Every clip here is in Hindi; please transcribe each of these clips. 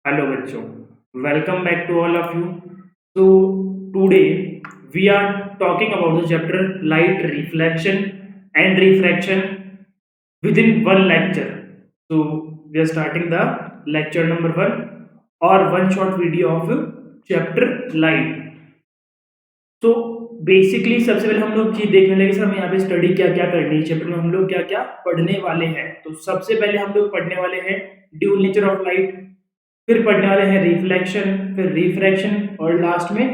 Hello बच्चों, welcome back to all of you. So today we are talking about the chapter light reflection and refraction within one lecture. So we are starting the lecture number one or one short video of chapter light. तो बेसिकली सबसे पहले हम लोग ये देखने लगे सर हमें यहाँ पे स्टडी क्या क्या करनी है चैप्टर में हम लोग क्या क्या पढ़ने वाले हैं। तो सबसे पहले हम लोग पढ़ने वाले हैं ड्यूल नेचर ऑफ लाइट, फिर पढ़ने वाले हैं रिफ्लेक्शन, फिर रिफ्रैक्शन और लास्ट में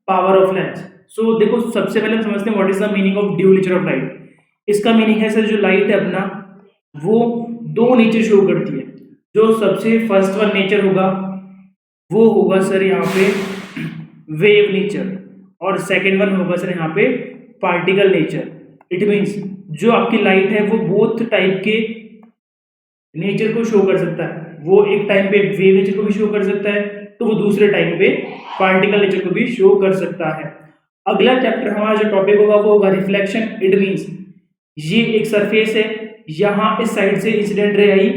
पावर ऑफ लेंस। सो देखो सबसे पहले हम समझते हैं what is the meaning of dual nature of light. इसका मीनिंग है सर जो लाइट है अपना वो दो नेचर शो करती है। जो सबसे फर्स्ट वन नेचर होगा वो होगा सर यहाँ पे वेव नेचर और सेकेंड वन होगा सर यहाँ पे पार्टिकल नेचर। इट मीन्स जो आपकी लाइट है वो बोथ टाइप के नेचर को शो कर सकता है। वो एक टाइम पे वेव नेचर को भी शो कर सकता है तो वो दूसरे टाइम पे पार्टिकल नेचर को भी शो कर सकता है। अगला चैप्टर हमारा जो टॉपिक होगा वो होगा रिफ्लेक्शन। इट मीन्स ये एक सरफेस है, यहाँ इस साइड से इंसिडेंट रे आई,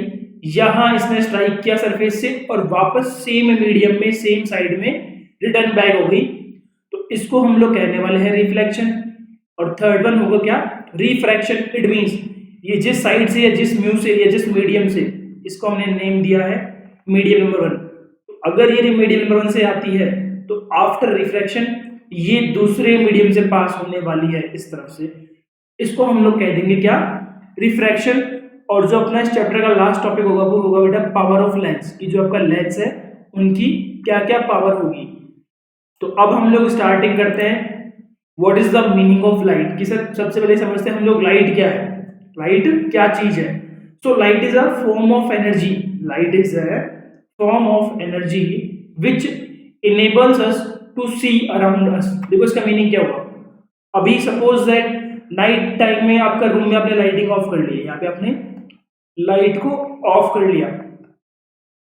यहाँ इसने स्ट्राइक किया सरफेस से और वापस सेम मीडियम में सेम साइड में रिटर्न बैक हो गई, तो इसको हम लोग कहने वाले हैं रिफ्लेक्शन। और थर्ड वन होगा क्या, रिफ्रैक्शन। इट मीन्स ये जिस साइड से या जिस म्यू से या जिस मीडियम से, इसको हमने नेम दिया है मीडियम नंबर वन। तो अगर ये मीडियम नंबर वन से आती है तो आफ्टर रिफ्रैक्शन ये दूसरे मीडियम से पास होने वाली है इस तरफ से, इसको हम लोग कह देंगे क्या, रिफ्रैक्शन। और जो अपना इस चैप्टर का लास्ट टॉपिक होगा वो होगा बेटा पावर ऑफ लेंस, की जो आपका लेंस है उनकी क्या क्या पावर होगी। तो अब हम लोग स्टार्टिंग करते हैं what is the meaning of light की। सर सबसे पहले समझते हैं हम लोग लाइट क्या है, लाइट क्या चीज है। So light is a form of energy, light is a form of energy which enables us to see around us. देखो इसका मीनिंग क्या हुआ, अभी सपोज दैट नाइट टाइम में आपका रूम में आपने लाइटिंग ऑफ कर ली है, यहाँ पे आपने लाइट को ऑफ कर लिया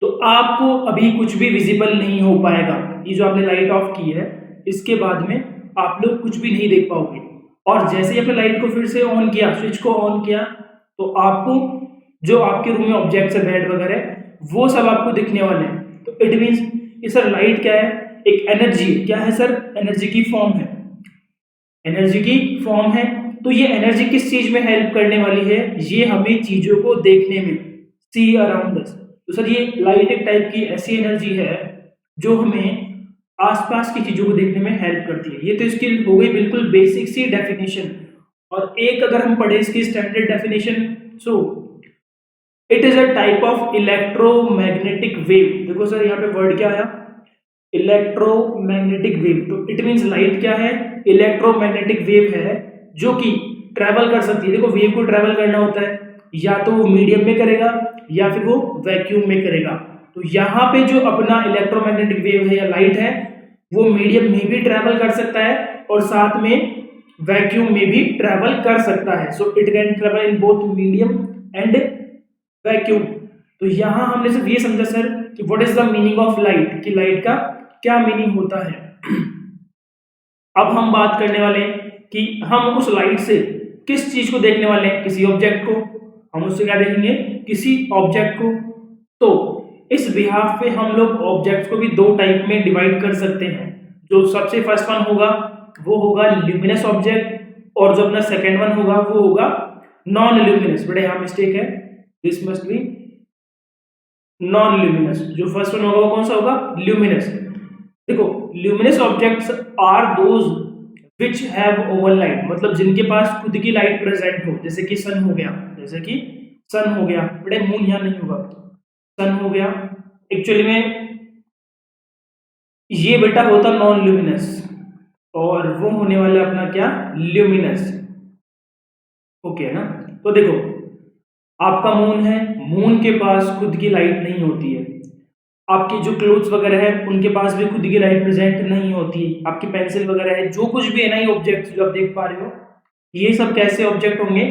तो आपको अभी कुछ भी विजिबल नहीं हो पाएगा। ये जो आपने लाइट ऑफ की है इसके बाद में आप लोग कुछ भी नहीं देख पाओगे। और जैसे ही आपने लाइट को फिर से ऑन किया, स्विच को ऑन किया, तो आपको जो आपके रूम में ऑब्जेक्ट्स है, बेड वगैरह, वो सब आपको दिखने वाले हैं। तो इट मीन्स ये सर लाइट क्या है, एक एनर्जी। क्या है सर, एनर्जी की फॉर्म है, एनर्जी की फॉर्म है। तो ये एनर्जी किस चीज में हेल्प करने वाली है, ये हमें चीजों को देखने में, सी अराउंड अस। तो सर ये लाइट एक टाइप की ऐसी एनर्जी है जो हमें आसपास की चीजों को देखने में हेल्प करती है। ये तो इसकी हो गई बिल्कुल बेसिक सी डेफिनेशन। और एक अगर हम पढ़े इसकी standard definition, so it is a type of electromagnetic wave. देखो सर यहाँ पे वर्ड क्या आया, इलेक्ट्रोमैग्नेटिक वेव। तो इट मीन्स लाइट क्या है, इलेक्ट्रोमैग्नेटिक वेव है जो कि ट्रेवल कर सकती है। देखो वेव को ट्रेवल करना होता है या तो वो मीडियम में करेगा या फिर वो वैक्यूम में करेगा। तो यहाँ पे जो अपना इलेक्ट्रोमैग्नेटिक वेव है या लाइट है वो मीडियम में भी ट्रेवल कर सकता है और साथ में वैक्यूम में भी ट्रेवल कर सकता है। So it can travel in both medium and vacuum. तो यहाँ हमने सिर्फ ये समझा सर कि what is the meaning of light, कि लाइट का क्या मीनिंग होता है। अब हम बात करने वाले हैं कि हम उस लाइट से किस चीज को देखने वाले हैं, किसी ऑब्जेक्ट को। हम उससे क्या देखेंगे, किसी ऑब्जेक्ट को। तो इस बिहाफ पे हम लोग ऑब्जेक्ट्स को भी दो टाइप में डिवाइड कर सकते हैं। जो सबसे फर्स्ट वन होगा वो होगा ल्यूमिनस ऑब्जेक्ट और जो अपना सेकेंड वन होगा वो होगा नॉन ल्यूमिनस। बड़े यहाँ मिस्टेक है, this must be non luminous. जो फर्स्ट वन होगा वो कौन सा होगा, ल्यूमिनस। देखो luminous objects are those which have over light, मतलब जिनके पास खुद की लाइट प्रेजेंट हो, जैसे कि सन हो गया, जैसे कि सन हो गया। बड़े मून यहाँ नहीं होगा, सन हो गया। एक्चुअली में ये बेटा होता नॉन ल्यूमिनस और वो होने वाला अपना क्या, ल्यूमिनस। ओके है ना। तो देखो आपका मून है, मून के पास खुद की लाइट नहीं होती है। आपके जो क्लोथ्स वगैरह है उनके पास भी खुद की लाइट प्रेजेंट नहीं होती। आपकी पेंसिल वगैरह है, जो कुछ भी है ना, ये ऑब्जेक्ट जो आप देख पा रहे हो, ये सब कैसे ऑब्जेक्ट होंगे,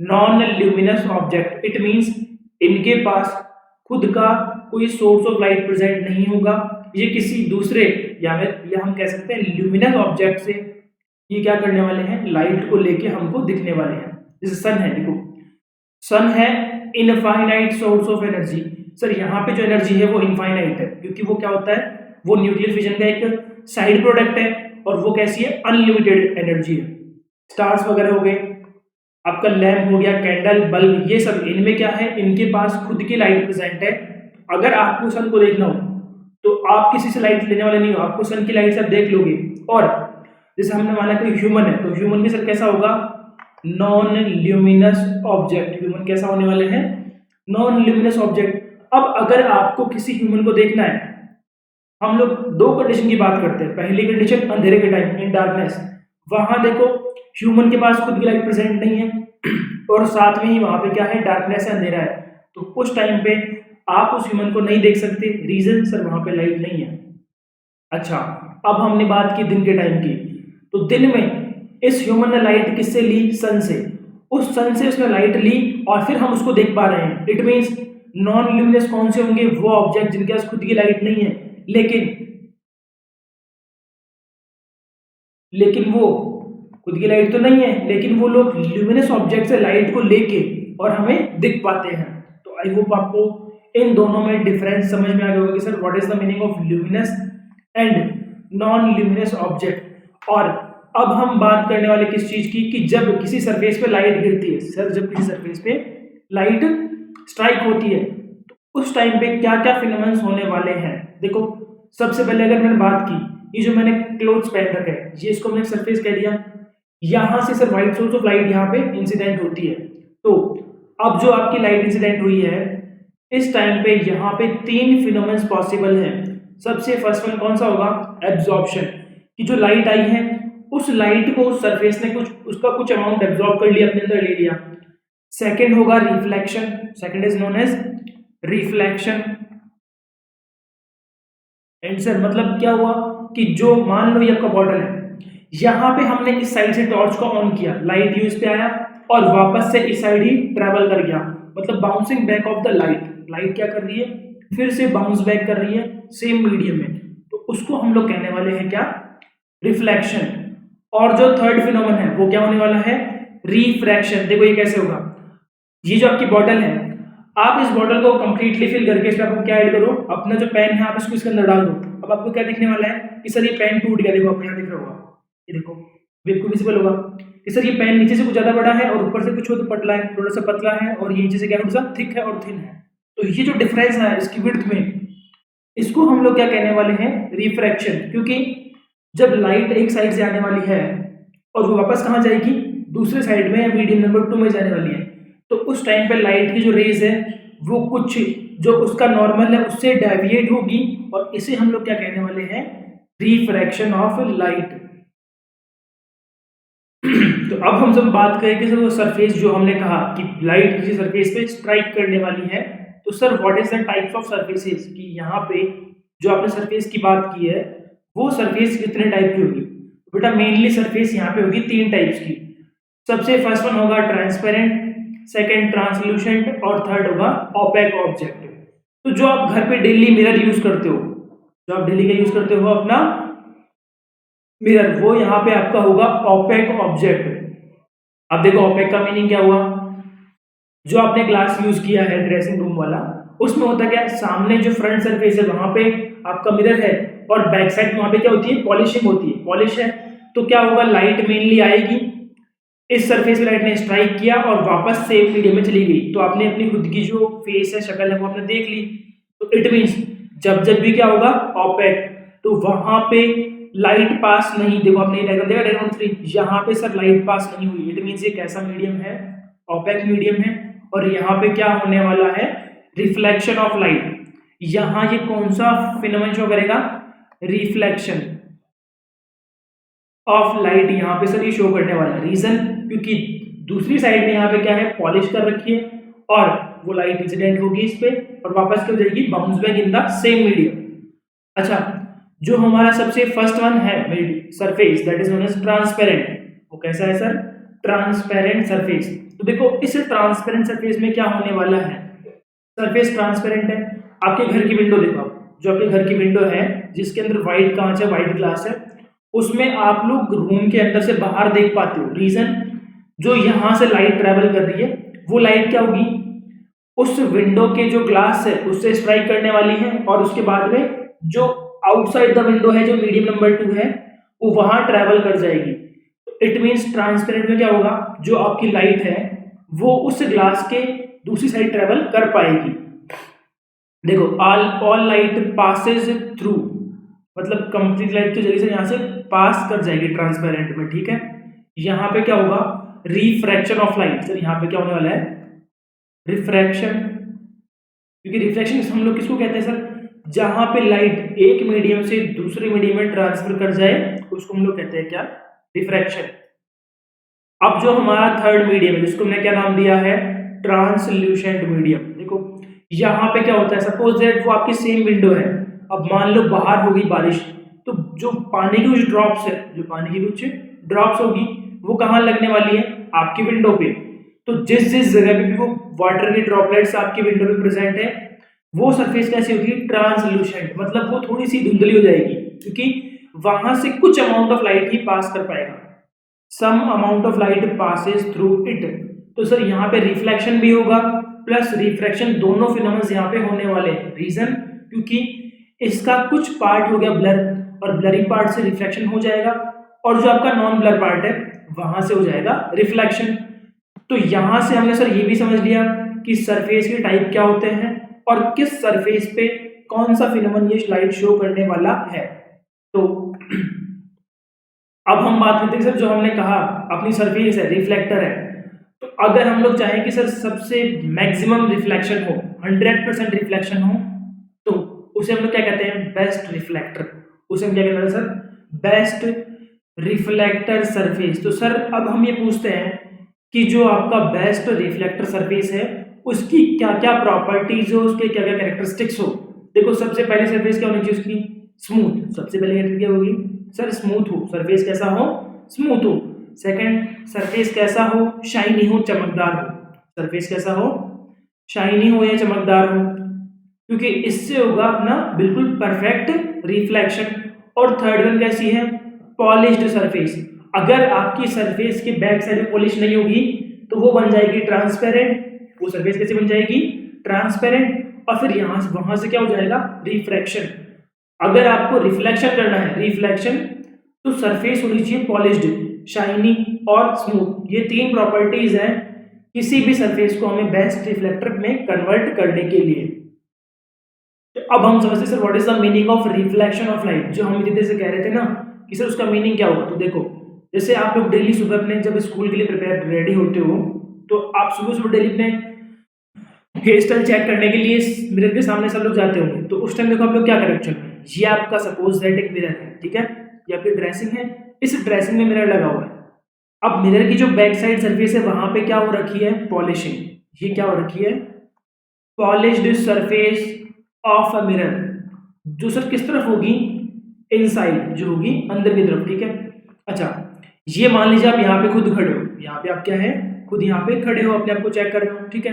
non luminous object. It means इनके पास खुद का कोई सोर्स ऑफ लाइट प्रेजेंट नहीं होगा। ये किसी दूसरे या हम कह सकते हैं ल्यूमिनस ऑब्जेक्ट से ये क्या करने वाले हैं, लाइट को लेके हमको दिखने वाले हैं। जैसे सन है, देखो सन है infinite source of energy. Sir यहाँ पे जो एनर्जी है वो इनफाइनाइट है, क्योंकि वो क्या होता है, वो न्यूक्लियर फिजन का एक साइड प्रोडक्ट है और वो कैसी है, अनलिमिटेड एनर्जी है। स्टार्स वगैरह हो गए, आपका लैम्प हो गया, कैंडल, बल्ब, ये सब इनमें क्या है, इनके पास खुद की लाइट प्रेजेंट है। अगर आपको सन को देखना हो तो आप किसी से लाइट लेने वाले नहीं हो, आपको सन की लाइट से आप देख लोगे। और जैसे हमने माना कोई ह्यूमन है, तो ह्यूमन भी सर कैसा होगा, नॉन ल्यूमिनस ऑब्जेक्ट। ह्यूमन कैसा होने वाले हैं, नॉन ल्यूमिनस ऑब्जेक्ट। अब अगर आपको किसी ह्यूमन को देखना है, हम लोग दो कंडीशन की बात करते हैं। पहली कंडीशन अंधेरे के टाइम, इन डार्कनेस, वहां देखो ह्यूमन के पास खुद की लाइट प्रेजेंट नहीं है और साथ में ही वहां पे क्या है, डार्कनेस है, अंधेरा है। तो उस टाइम पे आप उस ह्यूमन को नहीं देख सकते, रीजन सर वहां पे लाइट नहीं है। अच्छा, अब हमने बात की दिन के टाइम की, तो दिन में इस ह्यूमन ने लाइट किससे ली, सन से। उस सन से उसने लाइट ली और फिर हम उसको देख पा रहे हैं। इट मींस नॉन ल्यूमिनस कौन से होंगे, वो ऑब्जेक्ट जिनके पास खुद की लाइट नहीं है, लेकिन वो खुद की लाइट तो नहीं है, लेकिन वो लोग ल्यूमिनस ऑब्जेक्ट से लाइट को लेके और हमें दिख पाते हैं। तो आई होप आपको इन दोनों में डिफरेंस समझ में आ गया होगा कि sir what is the meaning of luminous and non luminous object. और अब हम बात करने वाले किस चीज की, कि जब किसी सरफेस पे लाइट गिरती है, सर जब किसी सरफेस पे लाइट स्ट्राइक होती है तो उस टाइम पे क्या क्या फिनोमेनन होने वाले हैं। देखो, सबसे पहले अगर मैंने बात की, ये जो मैंने क्लोथ्स पहन रखे हैं, ये इसको मैंने सरफेस कह दिया, यहां से sir white source of light यहाँ पे इंसिडेंट होती है। तो अब जो आपकी लाइट इंसिडेंट हुई है, इस टाइम पे यहाँ पे तीन फिनोमेनन पॉसिबल हैं। सबसे फर्स्ट वन कौन सा होगा, एब्जॉर्प्शन, कि जो लाइट आई है उस लाइट को उस सरफेस ने कुछ अमाउंट एब्जॉर्ब कर लिया, अपने अंदर ले लिया। सेकंड होगा reflection, second is known as reflection. And sir मतलब क्या हुआ, कि जो मान लो ये आपका बॉटल है, यहां पे हमने इस साइड से टॉर्च को ऑन किया, लाइट यूज पे आया और वापस से इस साइड ही ट्रेवल कर गया, मतलब bouncing back of the light. Light क्या कर रही है, फिर से बाउंस बैक कर रही है सेम मीडियम में, तो उसको हम लोग कहने वाले हैं क्या, रिफ्लेक्शन। और जो थर्ड फिनोमेनन है वो क्या होने वाला है, रिफ्रैक्शन। देखो ये कैसे होगा, ये जो आपकी बॉटल है, आप इस बॉटल को कंप्लीटली फिल करके इसमें आपको क्या ऐड करो, अपना जो पेन है आप इसको इसके अंदर डाल दो। अब आपको क्या दिखने वाला है कि सर ये पेन टूट गया, देखो आपको यहाँ दिख रहा होगा, ये देखो आपको विजिबल होगा कि सर ये पेन नीचे से कुछ ज्यादा बड़ा है और ऊपर से कुछ तो पतला है, थोड़ा सा पतला है, और ये नीचे से क्या थोड़ा सा थिक है और थिन है। तो ये जो डिफरेंस है इसकी विड्थ में, इसको हम लोग क्या कहने वाले हैं, रिफ्रैक्शन। क्योंकि जब लाइट एक साइड से आने वाली है और वो वापस कहाँ जाएगी, दूसरे साइड में या मीडियम नंबर 2 में जाने वाली है, तो उस टाइम पे लाइट की जो रेज है वो कुछ जो उसका नॉर्मल है उससे डेविएट होगी, और इसे हम लोग क्या कहने वाले हैं, रिफ्रैक्शन ऑफ लाइट। तो अब हम जब बात करें कि सर वो सरफेस जो हमने कहा कि लाइट किसी सरफेस पे स्ट्राइक करने वाली है, तो sir what is the types of surfaces, कि यहाँ पे जो आपने सरफेस की बात की है वो सरफेस कितने टाइप की होगी। बेटा मेनली सरफेस यहाँ पे होगी 3 टाइप्स की। सबसे फर्स्ट वन होगा ट्रांसपेरेंट, सेकेंड ट्रांसल्यूसेंट और थर्ड होगा ओपेक ऑब्जेक्ट। तो जो आप घर पे डेली मिरर यूज करते हो, जो आप डेली का यूज करते हो अपना मिरर, वो यहाँ पे आपका होगा ओपेक ऑब्जेक्ट। अब देखो ओपेक का मीनिंग क्या हुआ, जो आपने ग्लास यूज किया है ड्रेसिंग रूम वाला, उसमें होता क्या है, सामने जो फ्रंट सरफेस है वहां पे आपका मिरर है और बैक साइड वहां पे क्या होती है, पॉलिशिंग होती है, पॉलिश है। तो क्या होगा, लाइट मेनली आएगी, इस सरफेस पे लाइट ने स्ट्राइक किया और वापस सेम मीडियम में चली गई, तो आपने अपनी खुद की जो फेस है, शक्ल है, वो आपने देख ली। तो इट मींस जब जब भी क्या होगा ओपेक, तो वहां पे लाइट पास नहीं, देखो आपने डायग्राम देखा, डायग्राम 3, यहाँ पे सर लाइट पास नहीं हुई। इट मींस ये कैसा मीडियम है, ओपेक मीडियम है। और यहाँ पे क्या होने वाला है, रिफ्लेक्शन ऑफ लाइट। यहाँ ये कौन सा फिनोमेनन शो करेगा, रिफ्लेक्शन ऑफ लाइट, यहाँ पे सर ये शो करने वाला है। रीजन, क्योंकि दूसरी साइड में यहाँ पे क्या है, पॉलिश कर रखी है और वो लाइट इंसिडेंट होगी इस पे और वापस क्या हो जाएगी, bounce back in the same medium. अच्छा, जो हमारा सबसे फर्स्ट वन है surface, that is known as transparent. वो कैसा है सर, ट्रांसपेरेंट सरफेस। तो देखो इस ट्रांसपेरेंट सरफेस में क्या होने वाला है, सरफेस ट्रांसपेरेंट है। आपके घर की विंडो देखो, जो आपके घर की विंडो है जिसके अंदर व्हाइट कांच है, व्हाइट ग्लास है, उसमें आप लोग रूम के अंदर से बाहर देख पाते हो। रीजन, जो यहां से लाइट ट्रेवल कर रही है वो लाइट क्या होगी, उस विंडो के जो ग्लास है उससे स्ट्राइक करने वाली है, और उसके बाद में जो आउटसाइड द विंडो है, जो मीडियम नंबर 2 है, वो वहां ट्रेवल कर जाएगी। इट मींस ट्रांसपेरेंट में क्या होगा, जो आपकी लाइट है वो उस ग्लास के दूसरी साइड ट्रेवल कर पाएगी। देखो, ऑल लाइट पासेज थ्रू, मतलब कंप्लीट लाइट के जरिए से यहाँ से पास कर जाएगी ट्रांसपेरेंट में, ठीक है। यहाँ पे क्या होगा, रिफ्रैक्शन ऑफ लाइट। सर यहाँ पे क्या होने वाला है, रिफ्रैक्शन, क्योंकि रिफ्रैक्शन हम लोग किसको कहते हैं सर, जहां पे लाइट एक मीडियम से दूसरे मीडियम में ट्रांसफर कर जाए उसको हम लोग कहते हैं क्या, रिफ्रैक्शन। अब जो हमारा थर्ड मीडियम है जिसको हमने क्या नाम दिया है, ट्रांसल्यूसेंट मीडियम। देखो यहाँ पे क्या होता है, सपोज दैट वो आपकी सेम विंडो है, अब मान लो बाहर हो गई बारिश, तो जो पानी की कुछ ड्रॉप्स है, जो पानी की कुछ ड्रॉप्स होगी वो कहाँ लगने वाली है, आपकी विंडो पे। तो जिस जिस जगह पे भी वो वाटर की ड्रॉपलेट्स आपकी विंडो पे प्रेजेंट है, वो सरफेस कैसी होगी, ट्रांसल्यूसेंट, मतलब वो थोड़ी सी धुंधली हो जाएगी, क्योंकि वहां से कुछ अमाउंट ऑफ लाइट ही पास कर पाएगा, some amount of light passes through it. तो सर यहाँ पे रिफ्लेक्शन भी होगा प्लस रिफ्रैक्शन, दोनों फिनोमेनन यहाँ पे होने वाले हैं। रीजन, क्योंकि इसका कुछ पार्ट हो गया ब्लर, और ब्लरी पार्ट से रिफ्लेक्शन हो जाएगा, और जो आपका नॉन ब्लर पार्ट है वहां से हो जाएगा रिफ्लेक्शन। तो यहां से हमने सर ये भी समझ लिया कि सरफेस के टाइप क्या होते हैं और किस सरफेस पे कौन सा फिनोमेनन ये लाइट शो करने वाला है। तो अब हम बात करते हैं सर, जो हमने कहा अपनी सरफेस है, रिफ्लेक्टर है, तो अगर हम लोग चाहें कि सर सबसे मैक्सिमम रिफ्लेक्शन हो, 100% रिफ्लेक्शन हो, तो उसे हम लोग क्या कहते हैं, बेस्ट रिफ्लेक्टर। उसे हम क्या कहते हैं सर, बेस्ट रिफ्लेक्टर सरफेस। तो सर अब हम ये पूछते हैं कि जो आपका बेस्ट रिफ्लेक्टर सरफेस है उसकी क्या क्या प्रॉपर्टीज हो, उसके क्या क्या कैरेक्टरिस्टिक्स हो। देखो सबसे पहले सरफेस क्या होनी चाहिए उसकी, स्मूथ। सबसे पहले कैरेक्टर क्या होगी सर, स्मूथ हो, सरफेस कैसा हो, स्मूथ हो। सेकंड, सरफेस कैसा हो, शाइनी हो, चमकदार हो। सरफेस कैसा हो, शाइनी हो या चमकदार हो, क्योंकि इससे होगा अपना बिल्कुल परफेक्ट रिफ्लेक्शन। और थर्ड वन कैसी है, पॉलिश्ड सरफेस। अगर आपकी सरफेस के बैक साइड में पॉलिश नहीं होगी तो वो बन जाएगी ट्रांसपेरेंट। वो सरफेस कैसे बन जाएगी, ट्रांसपेरेंट, और फिर यहाँ से वहां से क्या हो जाएगा, रिफ्रैक्शन। अगर आपको रिफ्लेक्शन करना है, रिफ्लेक्शन, तो सरफेस होनी चाहिए पॉलिश्ड, शाइनी और स्मूथ। ये तीन प्रॉपर्टीज हैं किसी भी सरफेस को हमें बेस्ट रिफ्लेक्टर में कन्वर्ट करने के लिए। तो अब हम समझते sir what is the meaning of reflection of light, जो हम इतने से कह रहे थे ना कि सर उसका मीनिंग क्या होगा। तो देखो, जैसे आप लोग डेली सुबह अपने जब स्कूल के लिए प्रिपेयर रेडी होते हो, तो आप सुबह सुबह डेली अपने हेयर स्टाइल चेक करने के लिए मिरर के सामने सब लोग जाते होंगे। तो उस टाइम देखो आप लोग क्या करेक्ट चल रहे हैं, ये आपका सपोज दैट एक मिरर है, ठीक है, ये आपकी ड्रेसिंग है, इस ड्रेसिंग में मिरर लगा हुआ है। अब मिरर की जो बैक साइड सरफेस है वहां पे क्या हो रखी है, पॉलिशिंग। ये क्या हो रखी है, polished surface of a mirror, जो सर किस तरफ होगी, इनसाइड, जो होगी अंदर की तरफ, ठीक है। अच्छा, ये मान लीजिए आप यहाँ पे खुद खड़े हो, यहाँ पे आप क्या है, खुद यहाँ पे खड़े हो, अपने आप को चेक कर रहे हो, ठीक है।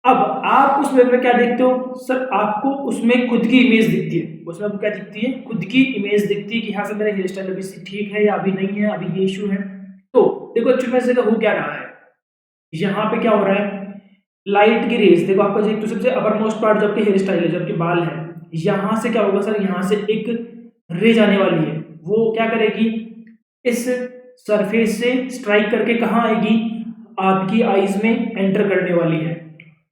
अब आप उस मिरर में क्या देखते हो सर, आपको उसमें खुद की इमेज दिखती है। उसमें आपको क्या दिखती है, खुद की इमेज दिखती है कि हाँ सर मेरा हेयर स्टाइल अभी ठीक है या अभी नहीं है, अभी ये इशू है। तो देखो एक्चुअली में से हो क्या रहा है, यहाँ पे क्या हो रहा है, लाइट की रेज, देखो आपका जो सबसे अपर मोस्ट पार्ट जो आपके हेयर स्टाइल है, जो आपके बाल है, यहाँ से क्या होगा सर, यहाँ से एक रेज आने वाली है, वो क्या करेगी, इस सरफेस से स्ट्राइक करके कहाँ आएगी, आपकी आईज में एंटर करने वाली है।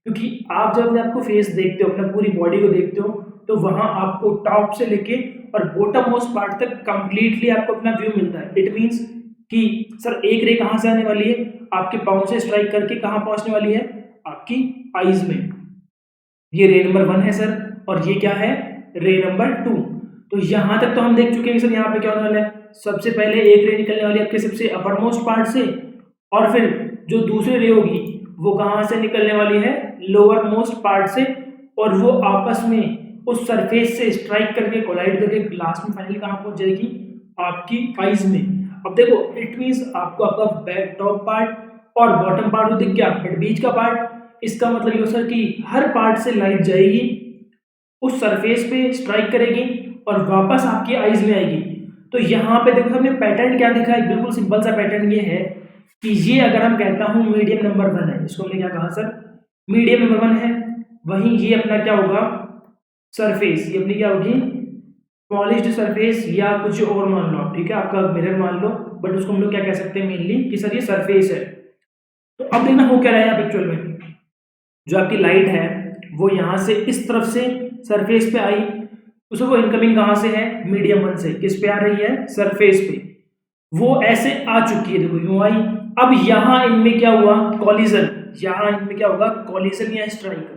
क्योंकि आप जब अपने आपको फेस देखते हो, अपना पूरी बॉडी को देखते हो, तो वहां आपको टॉप से लेके और बॉटम मोस्ट पार्ट तक कंप्लीटली आपको अपना व्यू मिलता है। इट मींस कि सर एक रे कहां से आने वाली है, आपके पाँव से स्ट्राइक करके कहां पहुंचने वाली है, आपकी आईज में। ये रे नंबर 1 है सर, और ये क्या है, रे नंबर 2। तो यहां तक तो हम देख चुके हैं सर, यहाँ पे क्या होने वाला है, सबसे पहले एक रे निकलने वाली है आपके सबसे अपर मोस्ट पार्ट से, और फिर जो दूसरी रे होगी वो कहां से निकलने वाली है, लोअर मोस्ट पार्ट से, और वो आपस में उस सरफेस से स्ट्राइक करके कोलाइड करके लास्ट में फाइनली कहां पहुंच जाएगी, आपकी आईज में। अब देखो इट मींस आपको आपका बैक टॉप पार्ट और बॉटम पार्ट तो दिख गया, बट बीच का पार्ट, इसका मतलब ये सर कि हर पार्ट से लाइट जाएगी, उस सरफेस पे स्ट्राइक करेगी और वापस आपकी आईज में आएगी। तो यहाँ पे देखो हमने पैटर्न क्या देखा है, बिल्कुल सिंपल सा पैटर्न ये है कि ये अगर हम कहता हूँ मीडियम नंबर 1 है, इसको हमने क्या कहा सर, मीडियम नंबर 1 है। वहीं ये अपना क्या होगा, सरफेस, ये अपनी क्या होगी, पॉलिश्ड सरफेस या कुछ और मान लो आप, ठीक है, आपका मिरर मान लो, बट उसको हम लोग क्या कह सकते हैं मेनली कि सर ये सरफेस है। तो अब देखना हो क्या रहा है आप एक्चुअल में, जो आपकी लाइट है वो यहाँ से इस तरफ से सरफेस पे आई, उसको वो इनकमिंग कहाँ से है, मीडियम 1 से, किस पे आ रही है, सरफेस पे, वो ऐसे आ चुकी है, देखो यूं आई। अब यहाँ इनमें क्या हुआ, कॉलिजन, यहाँ इनमें क्या होगा, कॉलिजन या स्ट्राइक,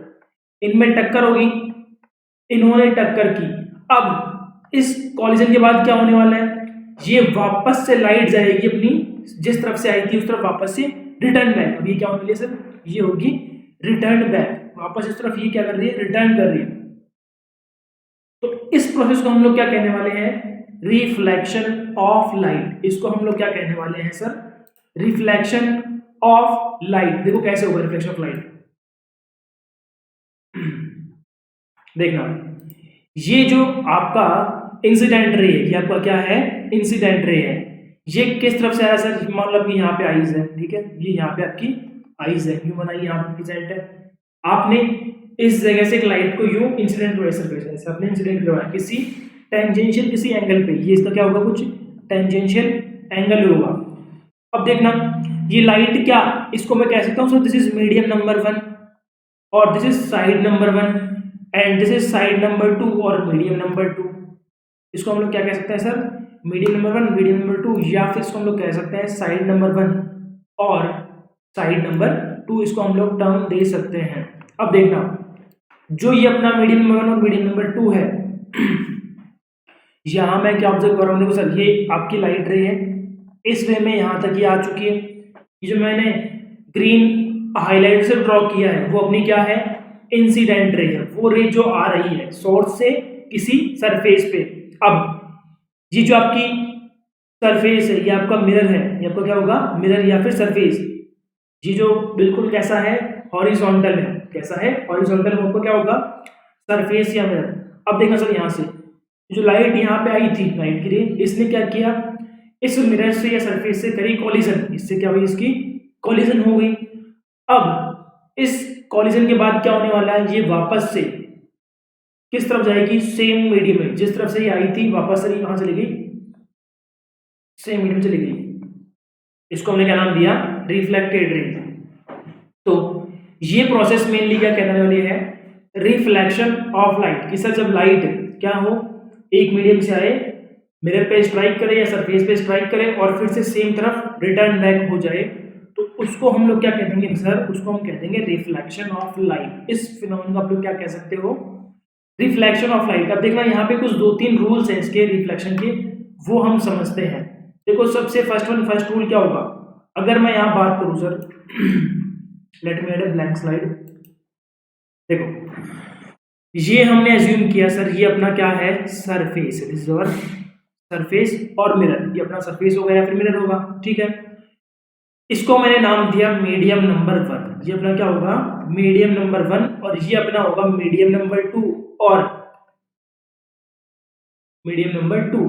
इनमें टक्कर होगी, इन्होंने टक्कर की। अब इस कॉलिजन के बाद क्या होने वाला है, ये वापस से लाइट जाएगी अपनी जिस तरफ से आई थी उस तरफ वापस से रिटर्न बैक। अब ये क्या होने वाली है सर, ये होगी रिटर्न बैक, वापस इस तरफ ये क्या कर रही है, रिटर्न कर रही है। तो इस प्रोसेस को हम लोग क्या कहने वाले हैं, रिफ्लेक्शन ऑफ लाइट। इसको हम लोग क्या कहने वाले हैं सर, रिफ्लेक्शन ऑफ लाइट। देखो कैसे होगा रिफ्लेक्शन ऑफ लाइट, देखना, ये जो आपका इंसिडेंट रे है, ये आपका क्या है, इंसिडेंट रे है, ये किस तरफ से आया सर, मतलब कि यहाँ पे आईज है, ठीक है, ये यहाँ पे आपकी आईज है, यूं बनाई, यहाँ पे प्रेजेंट है, आपने इस जगह से एक लाइट को यूं इंसिडेंट करवाया सरफेस से, आपने इंसिडेंट करवाया किसी टेंजेंशियल किसी एंगल पे, ये इसका क्या होगा, कुछ टेंजेंशियल एंगल होगा। अब देखना, ये लाइट क्या, इसको मैं कह सकता हूँ sir this is medium number 1 और this is side number 1 and this is side number 2 और मीडियम नंबर 2। इसको हम लोग क्या कह सकते हैं sir, medium number 1, medium number 2, या फिर इसको हम लोग कह सकते हैं साइड नंबर 1 और साइड नंबर 2, इसको हम लोग टर्म दे सकते हैं। अब देखना, जो ये अपना मीडियम नंबर 1 और मीडियम नंबर 2 है, यहां मैं क्या ऑब्जर्व कर रहा हूं, देखो सर ये आपकी लाइट रे है, इस वे में यहां तक ये आ चुकी है, ये जो मैंने ग्रीन हाईलाइट से ड्रॉ किया है वो अपनी क्या है, इंसिडेंट रे है, वो रे जो आ रही है सोर्स से किसी सरफेस पे। अब ये जो आपकी सरफेस है, ये आपका मिरर है, ये आपका क्या होगा, मिरर या फिर सरफेस, ये जो बिल्कुल कैसा है, हॉरिजॉन्टल है, कैसा है, हॉरिजॉन्टल, आपको क्या होगा, सरफेस या मिरर। अब देखना सर, यहाँ से जो लाइट यहाँ पे आई थी, लाइट की रे, इसने क्या किया, इस मिरर से या सरफेस से करी कॉलिजन, इससे क्या हुई, इसकी कॉलिजन हो गई। अब इस कॉलिजन के बाद क्या होने वाला है, ये वापस से किस तरफ जाएगी, सेम मीडियम में, जिस तरफ से ये आई थी वापस से कहां चली गई, सेम मीडियम चली गई। इसको हमने क्या नाम दिया, रिफ्लेक्टेड रे। तो ये प्रोसेस मेनली क्या कहने वाली है, रिफ्लेक्शन ऑफ लाइट, कि सर जब लाइट क्या हो, एक मीडियम से आए, मिरर पे स्ट्राइक करे या सरफेस पे स्ट्राइक करे और फिर से सेम तरफ रिटर्न बैक हो जाए, तो उसको हम लोग क्या कह देंगे सर, उसको हम कह देंगे रिफ्लेक्शन ऑफ लाइट। इस फिनोमेनन को आप लोग क्या कह सकते हो, रिफ्लेक्शन ऑफ लाइट। अब देखना, यहाँ पे कुछ 2-3 रूल्स हैं इसके रिफ्लेक्शन के, वो हम समझते हैं। देखो सबसे फर्स्ट रूल क्या होगा, अगर मैं यहाँ बात करूँ sir, let me add a blank slide. देखो ये हमने एज्यूम किया सर, ये अपना क्या है, surface, this is our surface और मिरर, ये अपना सरफेस होगा या फिर मिरर होगा, ठीक है। इसको मैंने नाम दिया मीडियम नंबर 1, ये अपना क्या होगा, मीडियम नंबर 1 और ये अपना होगा मीडियम नंबर 2 और मीडियम नंबर 2।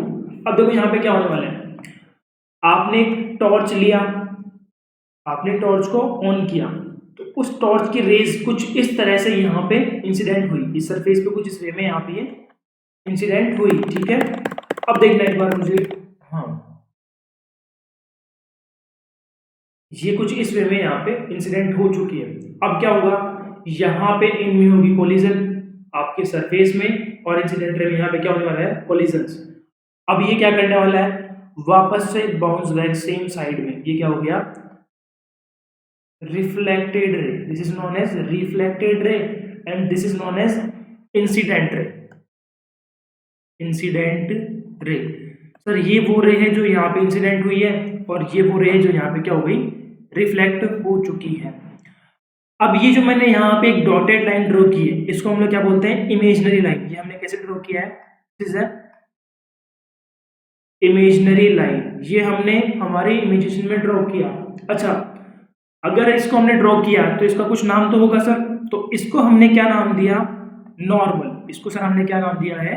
अब देखो यहाँ पे क्या होने वाला है, आपने टॉर्च लिया, आपने टॉर्च को ऑन किया, तो उस टॉर्च की रेज कुछ इस तरह से यहाँ पे इंसिडेंट हुई, इस सरफेस पे कुछ इस वे में यहाँ पे ये इंसिडेंट हुई, ठीक है। अब देखना एक बार मुझे, हाँ ये कुछ इस वे में यहाँ पे इंसिडेंट हो चुकी है। अब क्या होगा, यहाँ पे इनमें होगी कोलिजन आपके सरफेस में और इंसिडेंट रे में यहाँ पे क्या होने वाला है, कोलिजन्स। अब ये क्या करने वाला है, वापस से बाउंस बैक सेम साइड में, ये क्या हो गया, reflected ray, this is known as reflected ray and this is known as incident ray, incident ray. Sir ये वो रे है जो यहाँ पे इंसिडेंट हुई है और ये वो रे है जो यहाँ पे क्या हो गई, रिफ्लेक्ट हो चुकी है। अब ये जो मैंने यहाँ पे एक डॉटेड लाइन ड्रॉ की है, इसको हम लोग क्या बोलते हैं, इमेजिनरी लाइन। ये हमने कैसे ड्रॉ किया है, दिस इज इमेजिनरी लाइन, ये हमने हमारे इमेजिनेशन में ड्रॉ किया। अच्छा, अगर इसको हमने ड्रॉ किया तो इसका कुछ नाम तो होगा सर, तो इसको हमने क्या नाम दिया, नॉर्मल। इसको सर हमने क्या नाम दिया है,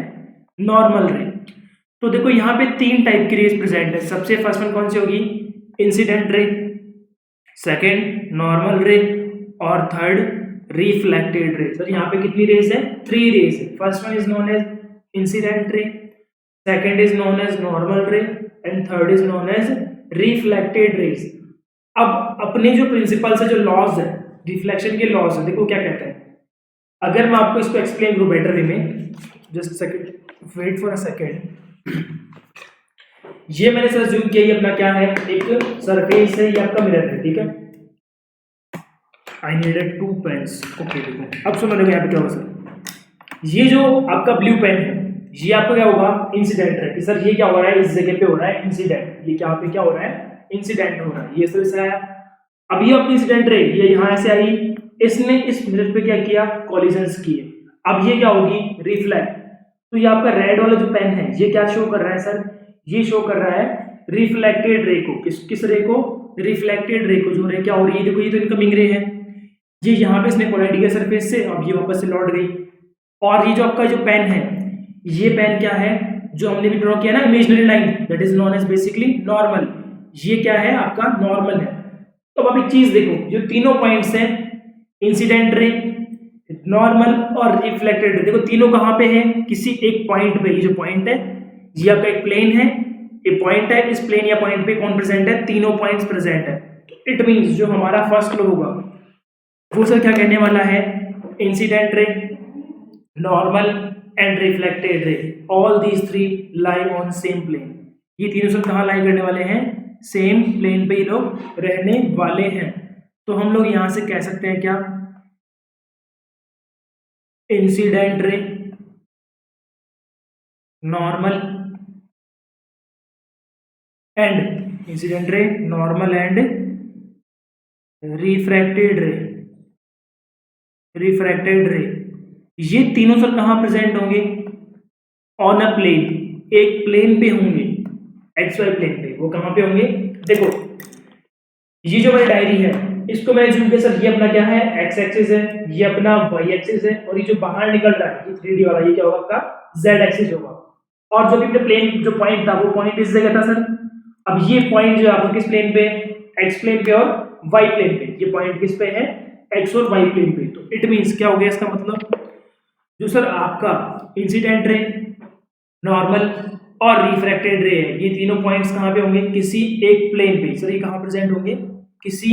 नॉर्मल रे। तो देखो यहाँ पे 3 टाइप की रेज प्रेजेंट है। सबसे फर्स्ट वन कौन सी होगी, इंसिडेंट रे, सेकेंड नॉर्मल रे और थर्ड रिफ्लेक्टेड रे। सर यहाँ पे कितनी रेज है? 3 रेज है। First one is known as incident ray, second is known as normal ray and third is known as reflected rays. अब अपने जो प्रिंसिपल्स है, जो लॉज है, रिफ्लेक्शन के लॉज है, देखो क्या कहते हैं। अगर मैं आपको इसको एक्सप्लेन करूं बेटर वे में, just second, wait for a second. ये मैंने सर जूम किया, ये अपना क्या है, एक सरफेस है, ये आपका मिरर है, ठीक है। I needed 2 pens. ओके देखो अब सुनो, देखो यहाँ पे क्या होगा सर, ये जो आपका ब्लू पेन है, ये आपका क्या होगा, इंसिडेंट है। सर ये क्या हो रहा है, इस जगह पे हो रहा है इंसिडेंट, ये क्या पे क्या हो रहा है, इंसिडेंट हो रहा है, ये सर से आया। अब ये अपनी इंसिडेंट रे, ये यहाँ से आई, इसने इस मिरर पे क्या किया, कॉलिजन्स किए। अब ये क्या होगी, रिफ्लेक्ट। तो ये आपका रेड वाला जो पेन है, ये क्या शो कर रहा है सर, ये शो कर रहा है रिफ्लेक्टेड रे को। किस रे को, रिफ्लेक्टेड रे को। जो रे क्या हो रही है, देखो ये तो इनकमिंग रे है, ये यहाँ पे इसने कोलाइड किया सरफेस से, अब ये वापस से लौट गई। और ये जो आपका जो पेन है, ये पेन क्या है, जो हमने भी ड्रॉ किया ना imaginary line, that is known as basically normal. ये क्या है, आपका नॉर्मल है। तो अब एक चीज देखो, जो तीनों पॉइंट्स हैं, इंसिडेंट रे, नॉर्मल और रिफ्लेक्टेड रे, देखो तीनों कहाँ पे है, किसी एक पॉइंट पे। ये जो पॉइंट है, ये आपका एक प्लेन है, ये पॉइंट है, इस प्लेन या पॉइंट पे कौन प्रेजेंट है, तीनों पॉइंट्स प्रेजेंट है। तो इट मींस जो हमारा फर्स्ट लो होगा वो सर क्या कहने वाला है, incident ray, normal and reflected ray, all these 3 lie on same plane. ये तीनों सर कहाँ लाई करने वाले हैं, सेम प्लेन पे ये लोग रहने वाले हैं। तो हम लोग यहां से कह सकते हैं क्या, incident ray, normal and incident ray, normal and refracted रे, रिफ्रैक्टेड रे, ये तीनों सर कहां प्रेजेंट होंगे, ऑन अ प्लेन, एक प्लेन पे होंगे, एक्स वाई प्लेन पे। वो कहां पे होंगे, देखो ये जो मेरी डायरी है, इसको मैंने जूम किया सर, ये अपना क्या है, एक्स एक्सिस है, ये अपना वाई एक्सिस है, और ये जो बाहर निकल रहा है ये 3D वाला, ये क्या होगा आपका जेड एक्सिस होगा। और जो भी अपने प्लेन जो पॉइंट था, वो पॉइंट इस जगह था सर। अब ये पॉइंट जो है आपको किस प्लेन पे, एक्स प्लेन पे और वाई प्लेन पे। ये पॉइंट किस पे है, एक्स और वाई प्लेन पे। तो इट मींस क्या हो गया इसका मतलब, जो सर आपका इंसिडेंट रे, नॉर्मल और रिफ्रैक्टेड रे है, ये तीनों पॉइंट्स कहां पे होंगे, किसी एक प्लेन पे। सर ये कहां प्रेजेंट होंगे, किसी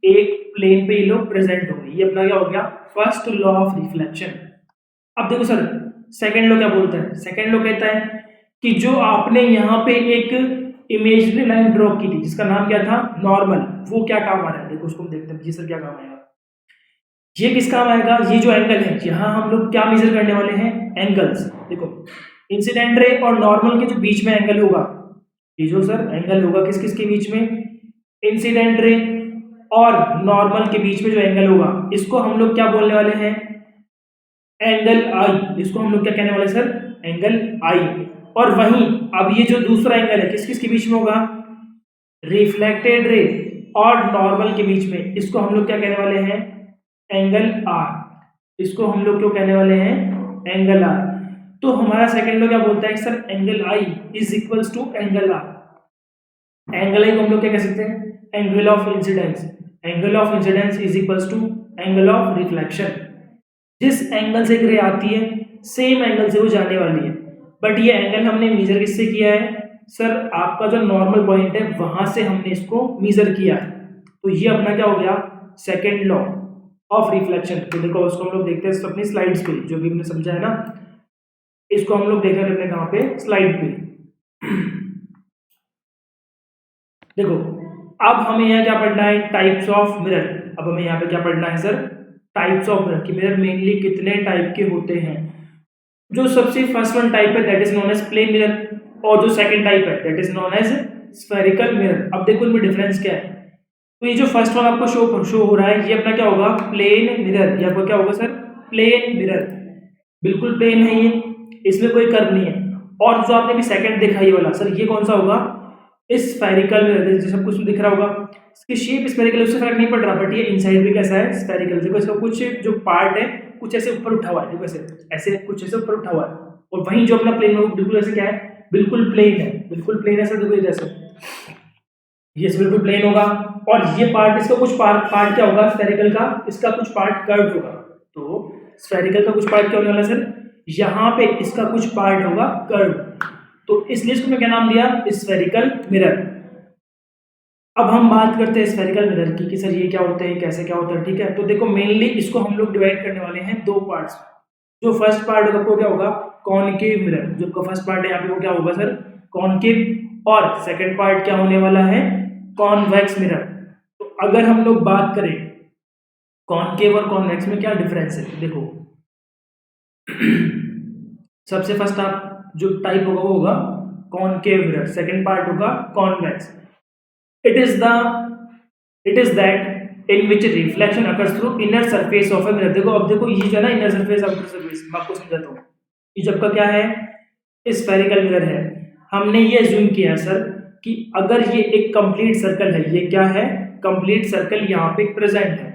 एक प्लेन पे ये लोग प्रेजेंट होंगे। ये अपना क्या हो गया, फर्स्ट लॉ ऑफ रिफ्लेक्शन। अब देखो सर सेकंड लॉ क्या बोलता है, सेकंड लॉ कहता है कि जो आपने यहाँ पे एक इमेजिनरी लाइन ड्रॉ की थी, जिसका नाम क्या था, नॉर्मल, वो क्या काम आ रहा है, देखो उसको हम देखते हैं। जी सर क्या काम आएगा, ये किस काम आएगा, ये जो एंगल है, यहाँ हम लोग क्या मेजर करने वाले हैं, एंगल्स। देखो इंसिडेंट रे और नॉर्मल के जो बीच में एंगल होगा, ये जो सर एंगल होगा किस किस के बीच में, इंसिडेंट रे और नॉर्मल के बीच में जो एंगल होगा, इसको हम लोग क्या बोलने वाले हैं, एंगल आई। इसको हम लोग क्या कहने वाले सर, एंगल आई। और वहीं अब ये जो दूसरा एंगल है, किस किस के बीच में होगा, रिफ्लेक्टेड रे और नॉर्मल के बीच में, इसको हम लोग क्या कहने वाले हैं, एंगल आर। इसको हम लोग क्यों कहने वाले हैं, एंगल आर। तो हमारा सेकंड लॉ क्या बोलता है sir, angle i is equals to angle r. Angle i को हम लोग क्या कह सकते हैं, angle of incidence. Angle of incidence is equals to angle of reflection. जिस एंगल से एक रे आती है, सेम एंगल से वो जाने वाली है। बट ये एंगल हमने मेजर किससे किया है सर, आपका जो नॉर्मल पॉइंट है वहां से हमने इसको मेजर किया है। तो ये अपना क्या हो गया, सेकंड लॉ ऑफ रिफ्लेक्शन। तो देखो उसको हम लोग देखते हैं अपनी स्लाइड्स पे, जो भी हमने समझा है ना, इसको हम लोग देख रहे हैं कहाँ पे, स्लाइड पे। देखो अब हमें यहाँ क्या पढ़ना है, टाइप्स ऑफ मिरर। अब हमें यहाँ पे क्या पढ़ना है सर, टाइप्स ऑफ मिरर, कि मिरर मेनली कितने टाइप के होते हैं। जो सबसे फर्स्ट वन टाइप है that is known as plane mirror, और जो सेकंड टाइप है that is known as spherical mirror. अब देखो इनमें डिफरेंस क्या है। तो ये जो फर्स्ट वन आपको शो हो रहा है, ये अपना क्या होगा, प्लेन मिरर। ये आपका क्या होगा सर, प्लेन मिरर, बिल्कुल प्लेन है ये, इसमें कोई कर्व नहीं है। और जो आपने भी सेकंड देखा ये वाला सर, ये कौन सा होगा, स्फेरिकल मिरर। जैसे सब कुछ दिख रहा होगा, इसकी शेप स्फेरिकल, उससे फर्क नहीं पड़ रहा, बट ये इनसाइड भी कैसा है, स्फेरिकल। देखो इसका कुछ जो पार्ट है कुछ ऐसे ऊपर उठा हुआ है, देखो ऐसे ऐसे कुछ ऐसे ऊपर उठा हुआ है। और वहीं जो अपना प्लेन है वो बिल्कुल ऐसे क्या है, बिल्कुल प्लेन है, बिल्कुल प्लेन है सर। देखो जैसे ये बिल्कुल प्लेन होगा, और ये पार्ट, इसका कुछ पार्ट क्या होगा स्फेरिकल का, इसका कुछ पार्ट कर्व होगा। तो स्फेरिकल का कुछ पार्ट क्या होने वाला है सर, यहाँ पे इसका कुछ पार्ट होगा कर्व। तो इसलिए इसको मैं क्या नाम दिया, स्फेरिकल मिरर। अब हम बात करते हैं स्फेरिकल मिरर की कि सर ये क्या होता है, कैसे क्या होता है, ठीक है। तो देखो मेनली इसको हम लोग डिवाइड करने वाले हैं दो पार्ट्स। जो फर्स्ट पार्ट होगा वो क्या होगा, कॉनकेव मिरर। जो आपका फर्स्ट पार्ट है यहाँ पे वो क्या होगा सर, कॉनकेव। और सेकंड पार्ट क्या होने वाला है, कॉन्वेक्स मिरर। तो अगर हम लोग बात करें कॉनकेव और कॉन्वेक्स में क्या डिफरेंस है, देखो सबसे फर्स्ट आप जो टाइप होगा वो होगा कॉनकेव मिरर, सेकंड पार्ट होगा convex. It is that in which reflection occurs through inner surface of a mirror। देखो अब देखो ये जो है ना इनर सरफेस आउटर सरफेस, मैं आपको समझाता हूँ। ये जब का क्या है, स्फेरिकल मिरर है। हमने ये अज्यूम किया है सर कि अगर ये एक कंप्लीट सर्कल है, ये क्या है, कंप्लीट सर्कल यहाँ पे प्रेजेंट है।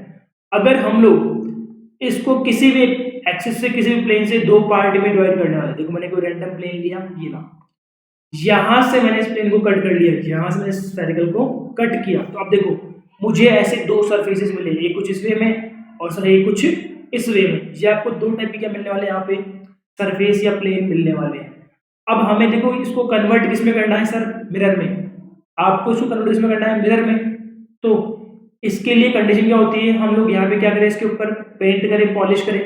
अगर हम लोग इसको किसी भी एक्सिस से, किसी भी प्लेन से दो पार्ट में डिवाइड करने वाले, देखो मैंने कोई रैंडम प्लेन लिया, ये ना, यहां से मैंने इस प्लेन को कट कर लिया, यहां से मैंने स्फेरिकल को कट किया। तो अब देखो मुझे ऐसे दो सरफेसेस मिले, एक कुछ इस वे में और सर एक कुछ इस वे में। ये आपको दो टाइप के क्या मिलने वाले हैं यहाँ पे, सरफेस या प्लेन मिलने वाले हैं। अब हमें देखो इसको कन्वर्ट किस में करना है सर, मिरर में। आपको इसको कन्वर्ट किस में करना है, मिरर में। तो इसके लिए कंडीशन क्या होती है, हम लोग यहाँ पे क्या करें, इसके ऊपर पेंट करें, पॉलिश करें।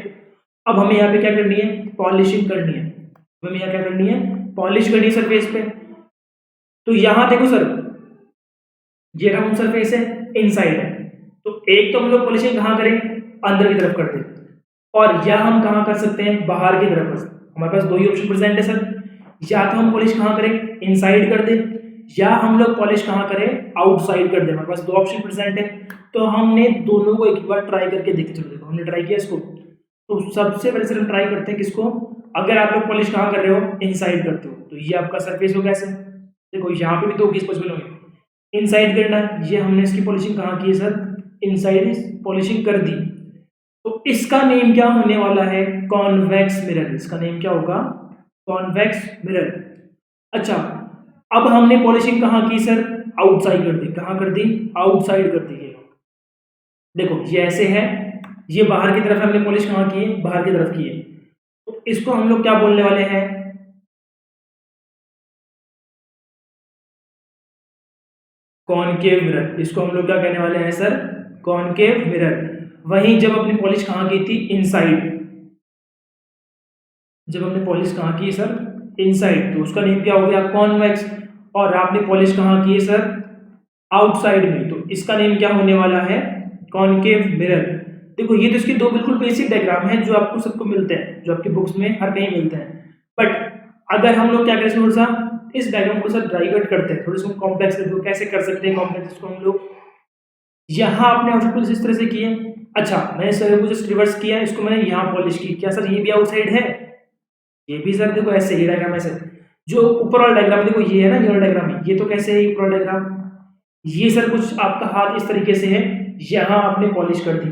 अब हमें यहाँ पे क्या करनी है, पॉलिशिंग करनी है। हमें यहाँ क्या करनी है, पॉलिश करनी है सरफेस पे। तो यहां देखो सर ये राउंड सरफेस है, इनसाइड है। तो एक तो हम लोग पॉलिशिंग कहां करें, अंदर की तरफ करते हैं, और या हम कहां कर सकते हैं, बाहर की तरफ। हमारे पास दो ही ऑप्शन प्रेजेंट है सर, या तो हम पॉलिश कहां करें, इनसाइड कर दें, या हम लोग पॉलिश कहां करें, आउटसाइड कर दें। हमारे पास दो ऑप्शन प्रेजेंट है। तो हमने दोनों को एक बार ट्राई करके देखे। चलो देखो हमने ट्राई किया इसको। तो सबसे पहले सर हम ट्राई करते हैं किसको, अगर आप लोग पॉलिश कहां कर रहे हो, इनसाइड करते हो, तो ये आपका सरफेस होगा ऐसे। देखो यहाँ पे भी दो केस पॉसिबल होंगे, इनसाइड करना है। ये हमने इसकी पॉलिशिंग कहाँ की है सर, इनसाइड पॉलिशिंग कर दी। तो इसका नेम क्या होने वाला है, कॉन्वेक्स मिरर। इसका नेम क्या होगा, कॉन्वेक्स मिरर। अच्छा अब हमने पॉलिशिंग कहाँ की सर, आउटसाइड कर दी। कहाँ कर दी, आउटसाइड कर दी। देखो ये ऐसे है, ये बाहर की तरफ हमने पॉलिश कहाँ की है, बाहर की तरफ की है। तो इसको हम लोग क्या बोलने वाले हैं, कॉनकेव मिरर। इसको हम लोग क्या कहने वाले हैं सर, कॉनकेव मिरर। वहीं जब अपनी पॉलिश कहाँ की थी, इनसाइड। जब हमने पॉलिश कहाँ की सर, इनसाइड, तो उसका नेम क्या हो गया, कॉन्वेक्स। और आपने पॉलिश कहाँ की है सर, आउटसाइड में, तो इसका नेम क्या होने वाला है, कॉनकेव मिरर। देखो ये तो इसके दो बिल्कुल बेसिक डायग्राम हैं जो आपको सबको मिलते हैं, जो आपके बुक्स में हर कहीं मिलते हैं। बट अगर हम लोग क्या करें, थोड़ा सा इस डायग्राम को सर डाइवर्ट करते हैं, थोड़ा सा कॉम्प्लेक्स करते हैं। कैसे कर सकते हैं कॉम्प्लेक्स, इसको हम लोग यहाँ अपने आउटपुट इस तरह से किए। अच्छा मैंने सर को जस्ट रिवर्स किया, इसको मैंने यहाँ पॉलिश की। क्या सर ये भी आउटसाइड है, ये भी सर देखो ऐसे ही डायग्राम। ऐसे जो ऊपर वाला डायग्राम देखो ये है ना, ये वाला डायग्राम है, ये तो कैसे है ऊपर वाला डायग्राम, ये सर कुछ आपका हाथ इस तरीके से है, यहाँ आपने पॉलिश कर दी।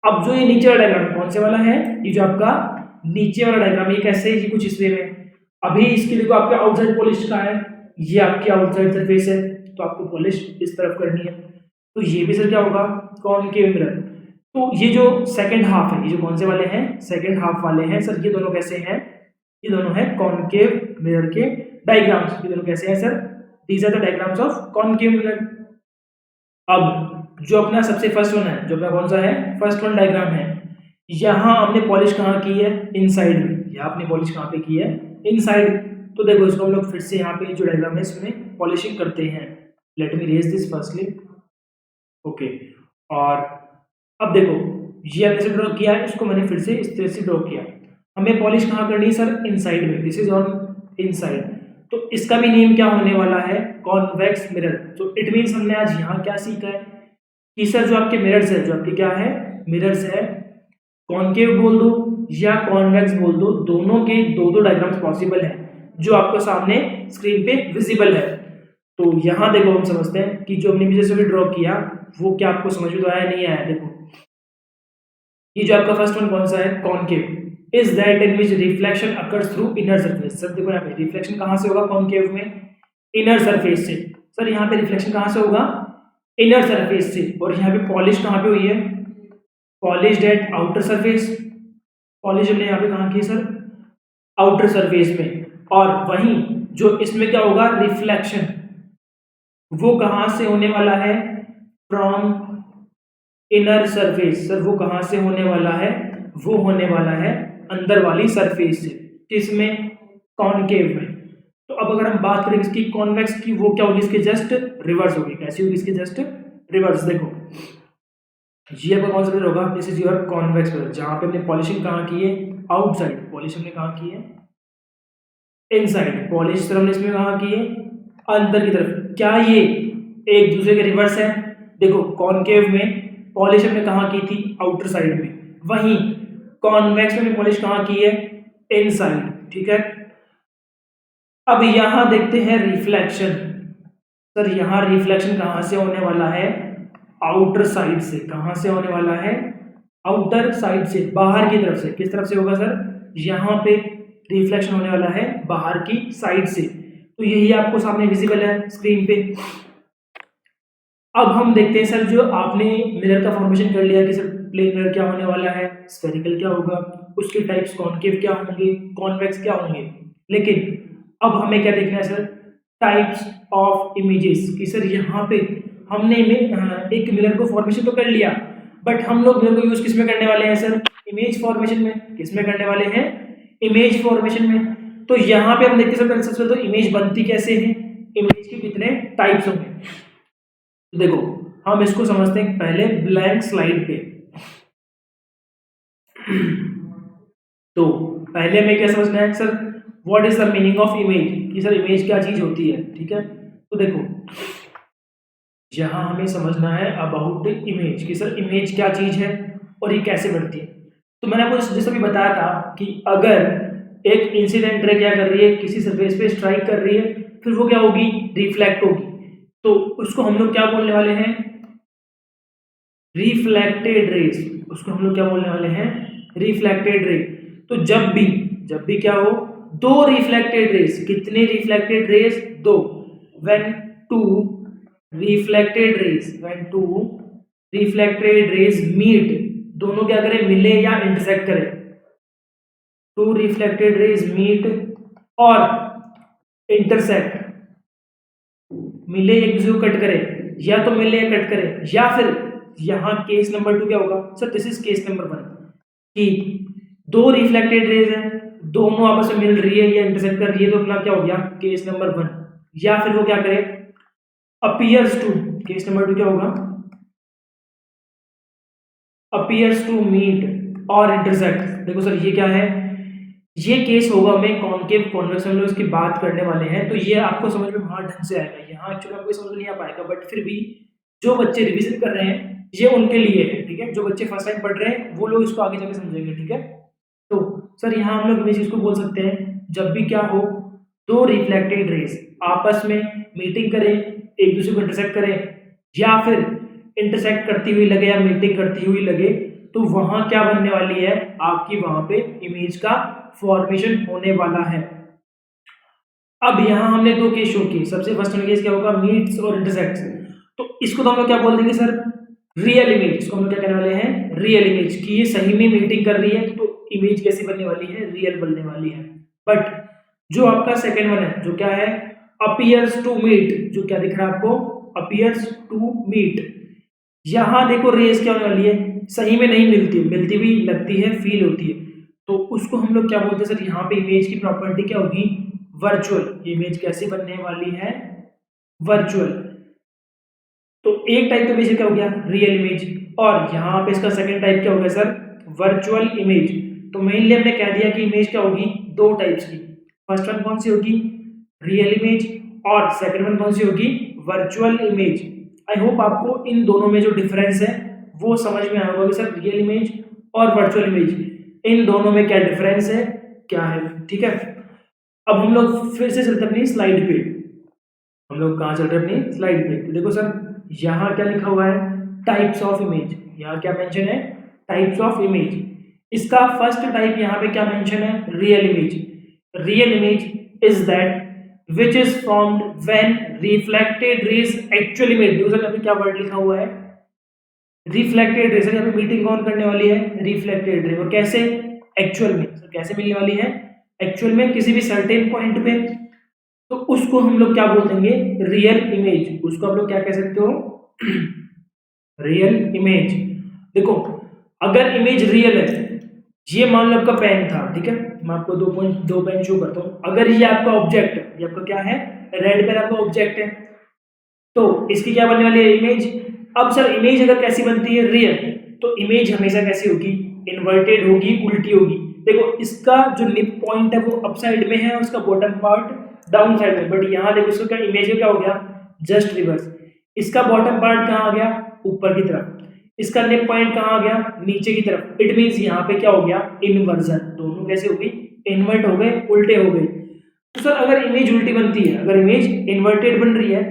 अब जो ये नीचे वाला डायग्राम कौन से वाला है, ये जो आपका नीचे वाला डायग्राम, ये कैसे है, ये कुछ इस वे में। अभी इसकी देखो आपका आउटसाइड पॉलिश का है, ये आपकी आउटसाइड सरफेस है, तो आपको पॉलिश इस तरफ करनी है। तो ये भी सर क्या होगा, कॉनकेव मिरर। तो ये जो सेकंड हाफ है, ये जो कौन से वाले हैं, सेकंड हाफ वाले हैं सर, ये दोनों कैसे हैं, ये दोनों है कॉनकेव मिरर के डायग्राम्स। ये दोनों कैसे हैं sir, these are the diagrams of concave mirror. अब जो अपना सबसे फर्स्ट वन है, जो अपना कौन सा है, फर्स्ट वन डायग्राम है, यहाँ हमने पॉलिश कहाँ की है, इनसाइड में। यहाँ आपने पॉलिश कहाँ पे की है, इनसाइड। तो देखो इसको हम लोग फिर से यहाँ पे जो डायग्राम है इसमें पॉलिशिंग करते हैं। Let me raise this firstly, okay. और अब देखो ये हमने से ड्रॉ किया है, इसको मैंने फिर से इस तरह से ड्रॉ किया। हमें पॉलिश कहाँ करनी है सर, इनसाइड में। This is on inside. तो इसका भी नेम क्या होने वाला है, कॉन्वेक्स मिरर। तो इट मीन्स हमने आज यहाँ क्या सीखा है कि सर जो आपके मिरर्स है, जो आपके क्या है, मिरर्स है, कॉनकेव बोल दो या कॉन्वेक्स बोल दो, दोनों के दो दो डायग्राम्स पॉसिबल है जो आपको सामने स्क्रीन पे विजिबल है। तो यहाँ देखो हम समझते हैं कि जो हमने जैसे भी ड्रॉ किया वो क्या आपको समझ में तो आया नहीं आया। देखो ये जो आपका फर्स्ट वन कौन सा है, concave is that in which reflection occurs through inner surface. Sir देखो यहाँ पे रिफ्लेक्शन कहाँ से होगा, कॉनकेव में, इनर सरफेस से। सर यहाँ पे रिफ्लेक्शन कहाँ से होगा, इनर सरफेस से, और यहाँ पे पॉलिश कहाँ पे हुई है, polished eight outer surface, polish हमने यहाँ पे कहाँ की सर, आउटर सरफेस में। और वहीं जो इसमें क्या होगा, रिफ्लेक्शन, वो कहाँ से होने वाला है, फ्रॉम इनर सरफेस। सर वो कहाँ से होने वाला है, वो होने वाला है अंदर वाली सरफेस से, किसमें, कॉनकेव में। तो अब अगर हम बात करें इसकी कॉन्वेक्स की, वो क्या होगी, इसके जस्ट रिवर्स होगी। कैसी होगी, इसके जस्ट रिवर्स। देखो ये आपका कौन सा मिरर होगा, this is your convex mirror, जहां पे हमने पॉलिशिंग कहाँ की है, आउटसाइड, पॉलिश हमने कहाँ की है, इनसाइड, पॉलिश सर हमने इसमें कहाँ की है, अंदर की तरफ। क्या ये एक दूसरे के रिवर्स है, देखो कॉनकेव में पॉलिश हमने कहाँ की थी, आउटर साइड में, वहीं कॉन्वेक्स में पॉलिश कहाँ की है, इनसाइड, ठीक है। अब यहां देखते हैं रिफ्लेक्शन। सर यहां रिफ्लेक्शन कहां से होने वाला है, आउटर साइड से। कहां से होने वाला है, आउटर साइड से, बाहर की तरफ से। किस तरफ से होगा सर, यहां पे रिफ्लेक्शन होने वाला है बाहर की साइड से। तो यही आपको सामने विजिबल है स्क्रीन पे। अब हम देखते हैं सर, जो आपने मिरर का फॉर्मेशन कर लिया कि सर प्लेन मिरर क्या होने वाला है, स्फेरिकल क्या होगा, उसके टाइप्स कॉनकेव क्या होंगे, कॉन्वेक्स क्या होंगे। लेकिन अब हमें क्या देखना है सर, टाइप्स ऑफ इमेजेस, कि सर यहाँ पे हमने एक मिरर को फॉर्मेशन तो कर लिया, बट हम लोग मिरर को यूज किस में करने वाले हैं सर, इमेज फॉर्मेशन में। किस में करने वाले हैं, इमेज फॉर्मेशन में। तो यहाँ पे हम देखते हैं सर, सबसे तो इमेज बनती कैसे है, इमेज के कितने टाइप्स होंगे। देखो हम इसको समझते हैं पहले ब्लैंक स्लाइड पे। तो पहले में क्या समझना है sir, what is the meaning of image, कि सर इमेज क्या चीज होती है, ठीक है। तो देखो यहां हमें समझना है अबाउट इमेज, कि सर इमेज क्या चीज है और ये कैसे बनती है। तो मैंने आपको जैसे अभी बताया था कि अगर एक इंसिडेंट रे क्या कर रही है, किसी सरफेस पे स्ट्राइक कर रही है, फिर वो क्या होगी, रिफ्लेक्ट होगी। तो उसको हम लोग क्या बोलने वाले हैं, रिफ्लेक्टेड रेज। उसको हम लोग क्या बोलने वाले हैं, रिफ्लेक्टेड रे। तो जब भी क्या हो, दो रिफ्लेक्टेड रेज, कितने रिफ्लेक्टेड रेज, दो। When two reflected rays meet, दोनों क्या करें, मिले या इंटरसेक्ट करें। टू रिफ्लेक्टेड रेज मीट और इंटरसेक्ट, मिले एक दूसरे को कट करे, या तो मिले या कट करे, या फिर यहां केस नंबर 2 क्या होगा sir, this is case number 1, कि दो रिफ्लेक्टेड रेज हैं, दोनों आपस में मिल रही है या इंटरसेक्ट कर रही है, तो अपना क्या हो गया, केस नंबर 1। या फिर वो क्या करे, अपीयर्स टू, केस नंबर 2 क्या होगा, अपीयर्स टू मीट और इंटरसेक्ट। देखो सर ये क्या है, ये केस होगा हमें कॉनकेव कॉन्वेक्स, हम लोग इसकी बात करने वाले हैं। तो ये आपको समझ में वहां ढंग से आएगा, यहाँ एक्चुअली आपको समझ नहीं आ पाएगा, बट फिर भी जो बच्चे रिवीजन कर रहे हैं ये उनके लिए है, ठीक है। जो बच्चे फर्स्ट टाइम पढ़ रहे हैं वो लोग इसको आगे जाके समझेंगे, ठीक है। तो सर यहाँ हम लोग इमेज को बोल सकते हैं, जब भी क्या हो, दो रिफ्लेक्टेड रेज आपस में मीटिंग करें, एक दूसरे को इंटरसेक्ट करें, या फिर इंटरसेक्ट करती हुई लगे या मीटिंग करती हुई लगे, तो वहां क्या बनने वाली है आपकी, वहां पे इमेज का फॉर्मेशन होने वाला है। अब यहां हमने दो केस शो किए, सबसे फर्स्ट केस क्या होगा, मीट्स और इंटरसेक्ट्स। तो इसको तो हम लोग क्या बोल देंगे सर, रियल इमेज। इसको हम लोग क्या कहने वाले हैं, रियल इमेज, कि ये सही में मीटिंग कर रही है, तो इमेज कैसी बनने वाली है, रियल बनने वाली है। बट जो आपका सेकेंड वन है, जो क्या है, अपीयर्स टू मीट, जो क्या दिख रहा है आपको, अपीयर्स टू मीट, यहां देखो रेस क्या होने वाली है, सही में नहीं मिलती, मिलती हुई लगती है, फील होती है। तो उसको हम लोग क्या बोलते हैं सर, यहाँ पे इमेज की प्रॉपर्टी क्या होगी, वर्चुअल। इमेज कैसी बनने वाली है, वर्चुअल। तो एक टाइप का इमेज क्या हो गया, रियल इमेज, और यहाँ पे इसका सेकंड टाइप क्या हो गया सर, वर्चुअल इमेज। तो मेनली हमने कह दिया कि इमेज क्या होगी, दो टाइप्स की। फर्स्ट वन कौन सी होगी, रियल इमेज, और सेकंड वन कौन सी होगी, वर्चुअल इमेज। आई होप आपको इन दोनों में जो डिफरेंस है वो समझ में आया होगा कि सर रियल इमेज और वर्चुअल इमेज, इन दोनों में क्या डिफरेंस है, क्या है, ठीक है। अब हम लोग फिर से चलते हैं अपनी स्लाइड पे। हम लोग कहाँ चल रहे हैं, अपनी स्लाइड पे। तो देखो सर यहाँ क्या लिखा हुआ है, टाइप्स ऑफ इमेज। यहाँ क्या मेंशन है, टाइप्स ऑफ इमेज। इसका फर्स्ट टाइप यहाँ पे क्या मेंशन है, real image. Real image is that which is formed when reflected rays actually meet. दूसरा यहाँ पे क्या वर्ड लिखा हुआ है, रिफ्लेक्टेड रेज। यहाँ पे मीटिंग कौन करने वाली है, रिफ्लेक्टेड रे। और कैसे, एक्चुअल में। सर कैसे मिलने वाली है, एक्चुअल में किसी भी सर्टेन पॉइंट पे। तो उसको हम लोग क्या बोल देंगे, रियल इमेज। उसको आप लोग क्या कह सकते हो, रियल इमेज। देखो अगर इमेज रियल है, ये मान लो आपका पेन था, ठीक है, मैं आपको दो पेन शो करता हूँ। अगर ये आपका ऑब्जेक्ट है, ये आपका क्या है, रेड पेन आपका ऑब्जेक्ट है, तो इसकी क्या बनने वाली है, इमेज। अब सर इमेज अगर कैसी बनती है, रियल, तो इमेज हमेशा कैसी होगी, इन्वर्टेड होगी, उल्टी होगी। देखो इसका जो निप पॉइंट है वो अप साइड में है, उसका बॉटम पार्ट डाउन साइड में। बट यहाँ देखो इसका इमेज क्या हो गया, जस्ट रिवर्स। इसका बॉटम पार्ट कहाँ आ गया, ऊपर की तरफ। इसका निप पॉइंट कहाँ आ गया, नीचे की तरफ। इट मीन्स यहाँ पे क्या हो गया, इनवर्जन। दोनों कैसे हो गई, इन्वर्ट हो गए, उल्टे हो गए। तो सर अगर इमेज उल्टी बनती है, अगर इमेज इन्वर्टेड बन रही है,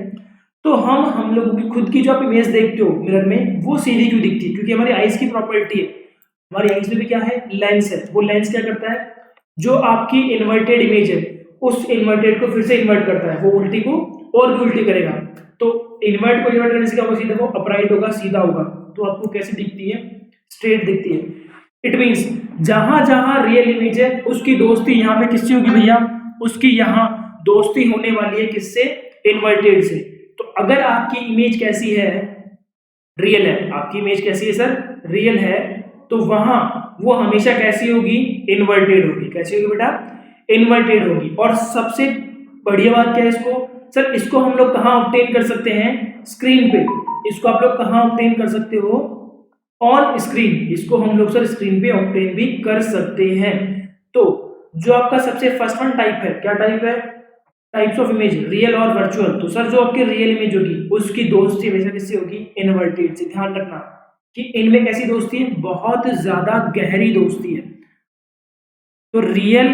तो हम लोगों की खुद की जो आप इमेज देखते हो मिरर में, वो सीधी क्यों दिखती है, क्योंकि हमारी आईज की प्रॉपर्टी है। हमारी आईज में भी क्या है, लेंस है। वो लेंस क्या करता है, जो आपकी इन्वर्टेड इमेज है उस इन्वर्टेड को फिर से इन्वर्ट करता है, वो उल्टी को और भी उल्टी करेगा। तो इन्वर्ट को इन्वर्ट करने से क्या होगा, सीधा वो अपराइट होगा, सीधा होगा। तो आपको कैसे दिखती है, स्ट्रेट दिखती है। इट मीन्स जहां जहां रियल इमेज है उसकी दोस्ती यहाँ पे किससे होगी भैया, उसकी यहाँ दोस्ती होने वाली है किससे, इन्वर्टेड से। तो अगर आपकी इमेज कैसी है, रियल है, आपकी इमेज कैसी है सर, रियल है, तो वहां वो हमेशा कैसी होगी, इन्वर्टेड होगी। कैसी होगी बेटा, इन्वर्टेड होगी। और सबसे बढ़िया बात क्या है इसको, सर इसको हम लोग कहाँ ऑब्टेन कर सकते हैं, स्क्रीन पे। इसको आप लोग कहाँ ऑब्टेन कर सकते हो, ऑन स्क्रीन। इसको हम लोग सर स्क्रीन पे ऑब्टेन भी कर सकते हैं। तो जो आपका सबसे फर्स्ट वन टाइप है, क्या टाइप है, टाइप्स ऑफ इमेज, रियल और वर्चुअल। तो सर जो आपकी रियल इमेज होगी उसकी दोस्ती हमेशा किससे होगी, इन्वर्टेड से। ध्यान रखना कि इनमें कैसी दोस्ती है, बहुत ज्यादा गहरी दोस्ती है। तो रियल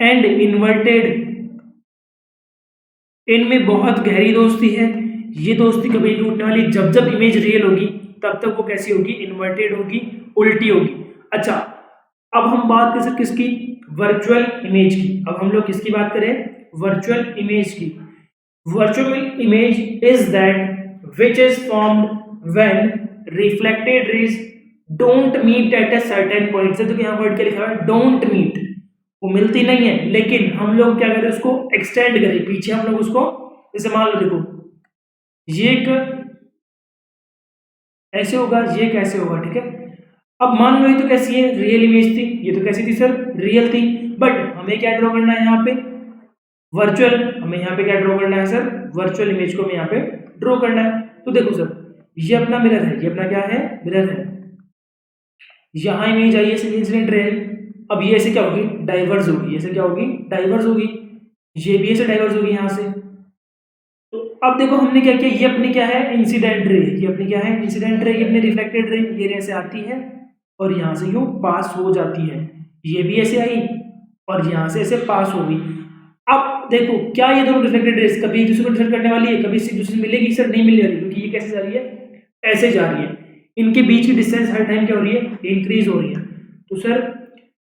एंड इन्वर्टेड, इनमें बहुत गहरी दोस्ती है। ये दोस्ती कभी नहीं टूटने वाली। जब जब इमेज रियल होगी तब तक वो कैसी होगी, इन्वर्टेड होगी, उल्टी होगी। अच्छा अब हम बात कर सकते किसकी, वर्चुअल इमेज की। अब हम लोग किसकी बात करें, वर्चुअल इमेज की। Virtual image is that which is formed when reflected rays don't meet at a certain point. से तो यहाँ वर्ड क्या लिखा है, डोंट मीट, वो मिलती नहीं है, लेकिन हम लोग क्या करें, उसको एक्सटेंड करें पीछे। हम लोग उसको, जैसे मान लो देखो ये एक ऐसे होगा, ये कैसे होगा, ठीक है। अब मान लो ये तो कैसी है, रियल इमेज थी, ये तो कैसी थी सर, रियल थी। बट हमें क्या ड्रॉ करना है यहाँ पे, वर्चुअल। हमें यहाँ पे क्या ड्रॉ करना है सर, वर्चुअल इमेज को हमें यहाँ पे ड्रॉ करना है। तो देखो सर ये अपना मिरर है, ये अपना क्या है, मिरर है। यहाँ इमेज आई है, इंसिडेंट रे। अब ये ऐसे क्या होगी, डाइवर्स होगी। ऐसे क्या होगी, डाइवर्स होगी। ये भी ऐसे डाइवर्स होगी यहाँ से। तो अब देखो हमने क्या किया, ये अपनी क्या है, इंसिडेंट रे। ये अपनी क्या है, इंसिडेंट रे। ये अपनी रिफ्लेक्टेड रे, ये रे से आती है और यहाँ से यूं पास हो जाती है। ये भी ऐसे आई और यहाँ से ऐसे पास हो गई। अब देखो क्या ये दोनों रिफ्लेक्टेड रेस कभी एक दूसरे को डिफरेंट करने वाली है, कभी एक दूसरे से मिलेगी सर, नहीं मिल रही, क्योंकि ये कैसे जा रही है, ऐसे जा रही है। इनके बीच की डिस्टेंस हर टाइम क्या हो रही है, इंक्रीज हो रही है। तो सर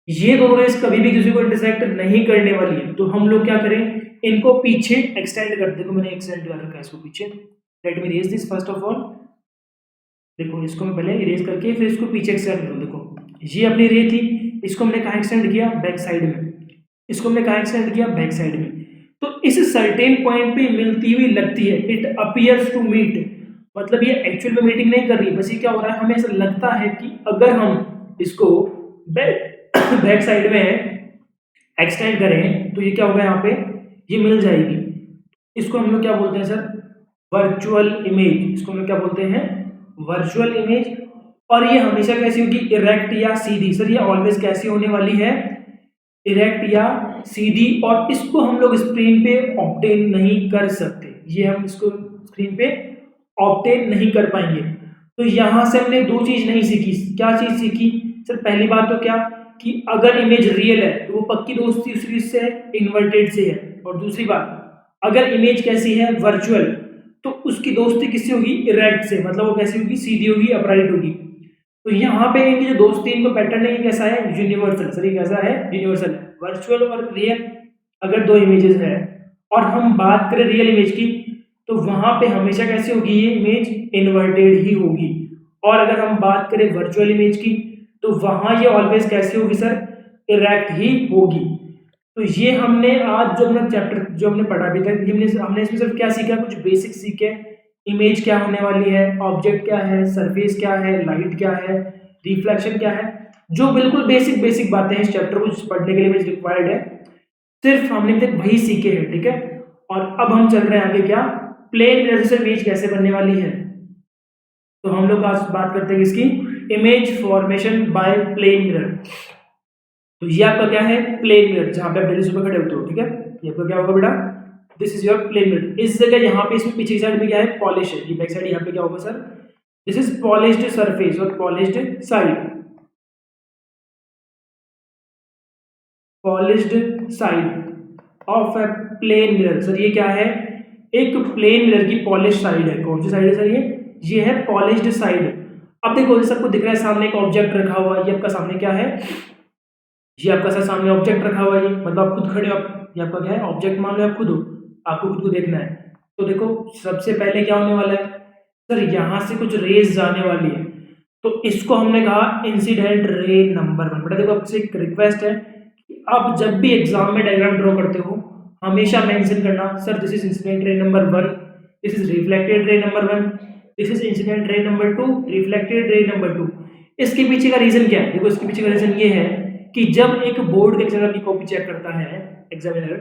ये दोनों रेस कभी भी एक दूसरे को इंटरसेक्ट नहीं करने वाली है। तो हम लोग क्या करें, इनको पीछे एक्सटेंड कर, देखो मैंने एक्सटेंड कर रखा है इसको पीछे। Let me erase this first of all. देखो इसको मैं पहले इरेज करके फिर इसको पीछे एक्सटेंड करूँ। देखो ये अपनी रे थी, इसको हमने कहाँ एक्सटेंड किया, बैक साइड में। इसको हमने कहाँ एक्सटेंड किया, बैक साइड में। तो इस सर्टेन पॉइंट पे मिलती हुई लगती है, इट अपीयर्स टू मीट। मतलब ये एक्चुअल में मीटिंग नहीं कर रही, बस ये क्या हो रहा है, हमें ऐसा लगता है कि अगर हम इसको बैक साइड में एक्सटेंड करें तो ये क्या होगा, यहाँ पे ये मिल जाएगी। इसको हम लोग क्या बोलते हैं सर, वर्चुअल इमेज। इसको हम लोग क्या बोलते हैं, वर्चुअल इमेज। और ये हमेशा कैसी होगी, इरेक्ट या सीधी। सर ये ऑलवेज कैसी होने वाली है, इरेक्ट या सीधी। और इसको हम लोग स्क्रीन पे ऑब्टेन नहीं कर सकते, ये हम इसको स्क्रीन पे ऑब्टेन नहीं कर पाएंगे। तो यहां से हमने दो चीज नहीं सीखी। क्या चीज सीखी सर, पहली बात तो क्या कि अगर इमेज रियल है तो वो पक्की दोस्ती उस चीज से है, इन्वर्टेड से है। और दूसरी बात, अगर इमेज कैसी है, वर्चुअल, तो उसकी दोस्ती किससे होगी, इरेक्ट से। मतलब वो कैसी होगी, सीधी होगी, अपराइट होगी। तो यहाँ पे इनकी जो दोस्ती, इनको पैटर्न है, कैसा है, यूनिवर्सल। सर ये कैसा है, यूनिवर्सल है। वर्चुअल और रियल अगर दो इमेजेस है और हम बात करें रियल इमेज की, तो वहां पे हमेशा कैसे होगी ये इमेज, इन्वर्टेड ही होगी। और अगर हम बात करें वर्चुअल इमेज की, तो वहां ये ऑलवेज कैसे होगी सर, इरेक्ट ही होगी। तो ये हमने आज जो अपना चैप्टर जो हमने पढ़ा अभी तक, हमने इसमें सिर्फ क्या सीखा, कुछ बेसिक सीखे। इमेज क्या होने वाली है, ऑब्जेक्ट क्या है, सरफेस क्या है, लाइट क्या है, रिफ्लेक्शन क्या है, जो बिल्कुल बेसिक बेसिक बातें हैं इस चैप्टर को पढ़ने के लिए मुझे रिक्वायर्ड है, सिर्फ हमने अभी तक वही सीखे हैं, ठीक है। और अब हम चल रहे हैं आगे, क्या, प्लेन मिरर से इमेज कैसे बनने वाली है। तो हम लोग आज बात करते हैं इसकी, image formation by plane mirror. तो ये आपका क्या है, प्लेन मिरर, जहां पे आप डेली सुबह खड़े होते हो, ठीक है। ये आपका क्या होगा बेटा, this is your plane mirror. इस जगह यहाँ पे इसमें पीछे की साइड में क्या है, पॉलिश है, ये बैक साइड यहाँ पे क्या होगा sir, this is polished surface और polished side, polished side of a plane mirror. Sir ये क्या है, एक प्लेन मिरर की पॉलिश साइड है। कौन सी साइड है सर, ये है पॉलिश्ड साइड। अब देखो सबको दिख रहा है सामने एक ऑब्जेक्ट रखा हुआ है, ये आपका सामने क्या है, ये आपका सर सामने ऑब्जेक्ट रखा हुआ है, ये मतलब आप खुद खड़े हो, ये आपका क्या है, ऑब्जेक्ट मान लो आप खुद हो, आपको खुद को देखना है। तो देखो सबसे पहले क्या होने वाला है सर, यहाँ से कुछ रेज जाने वाली है, तो इसको हमने कहा इंसिडेंट रे नंबर 1। बेटा देखो आपसे एक रिक्वेस्ट है कि आप जब भी एग्जाम में डायग्राम ड्रॉ करते हो हमेशा मेंशन करना, sir this is incident ray number 1, this is reflected ray number 1, this is incident ray number 2, reflected ray number 2। इसके पीछे का रीजन क्या है, देखो इसके पीछे का रीजन ये है कि जब एक बोर्ड के एग्जामिनर की कॉपी चेक करता है एग्जामिनर,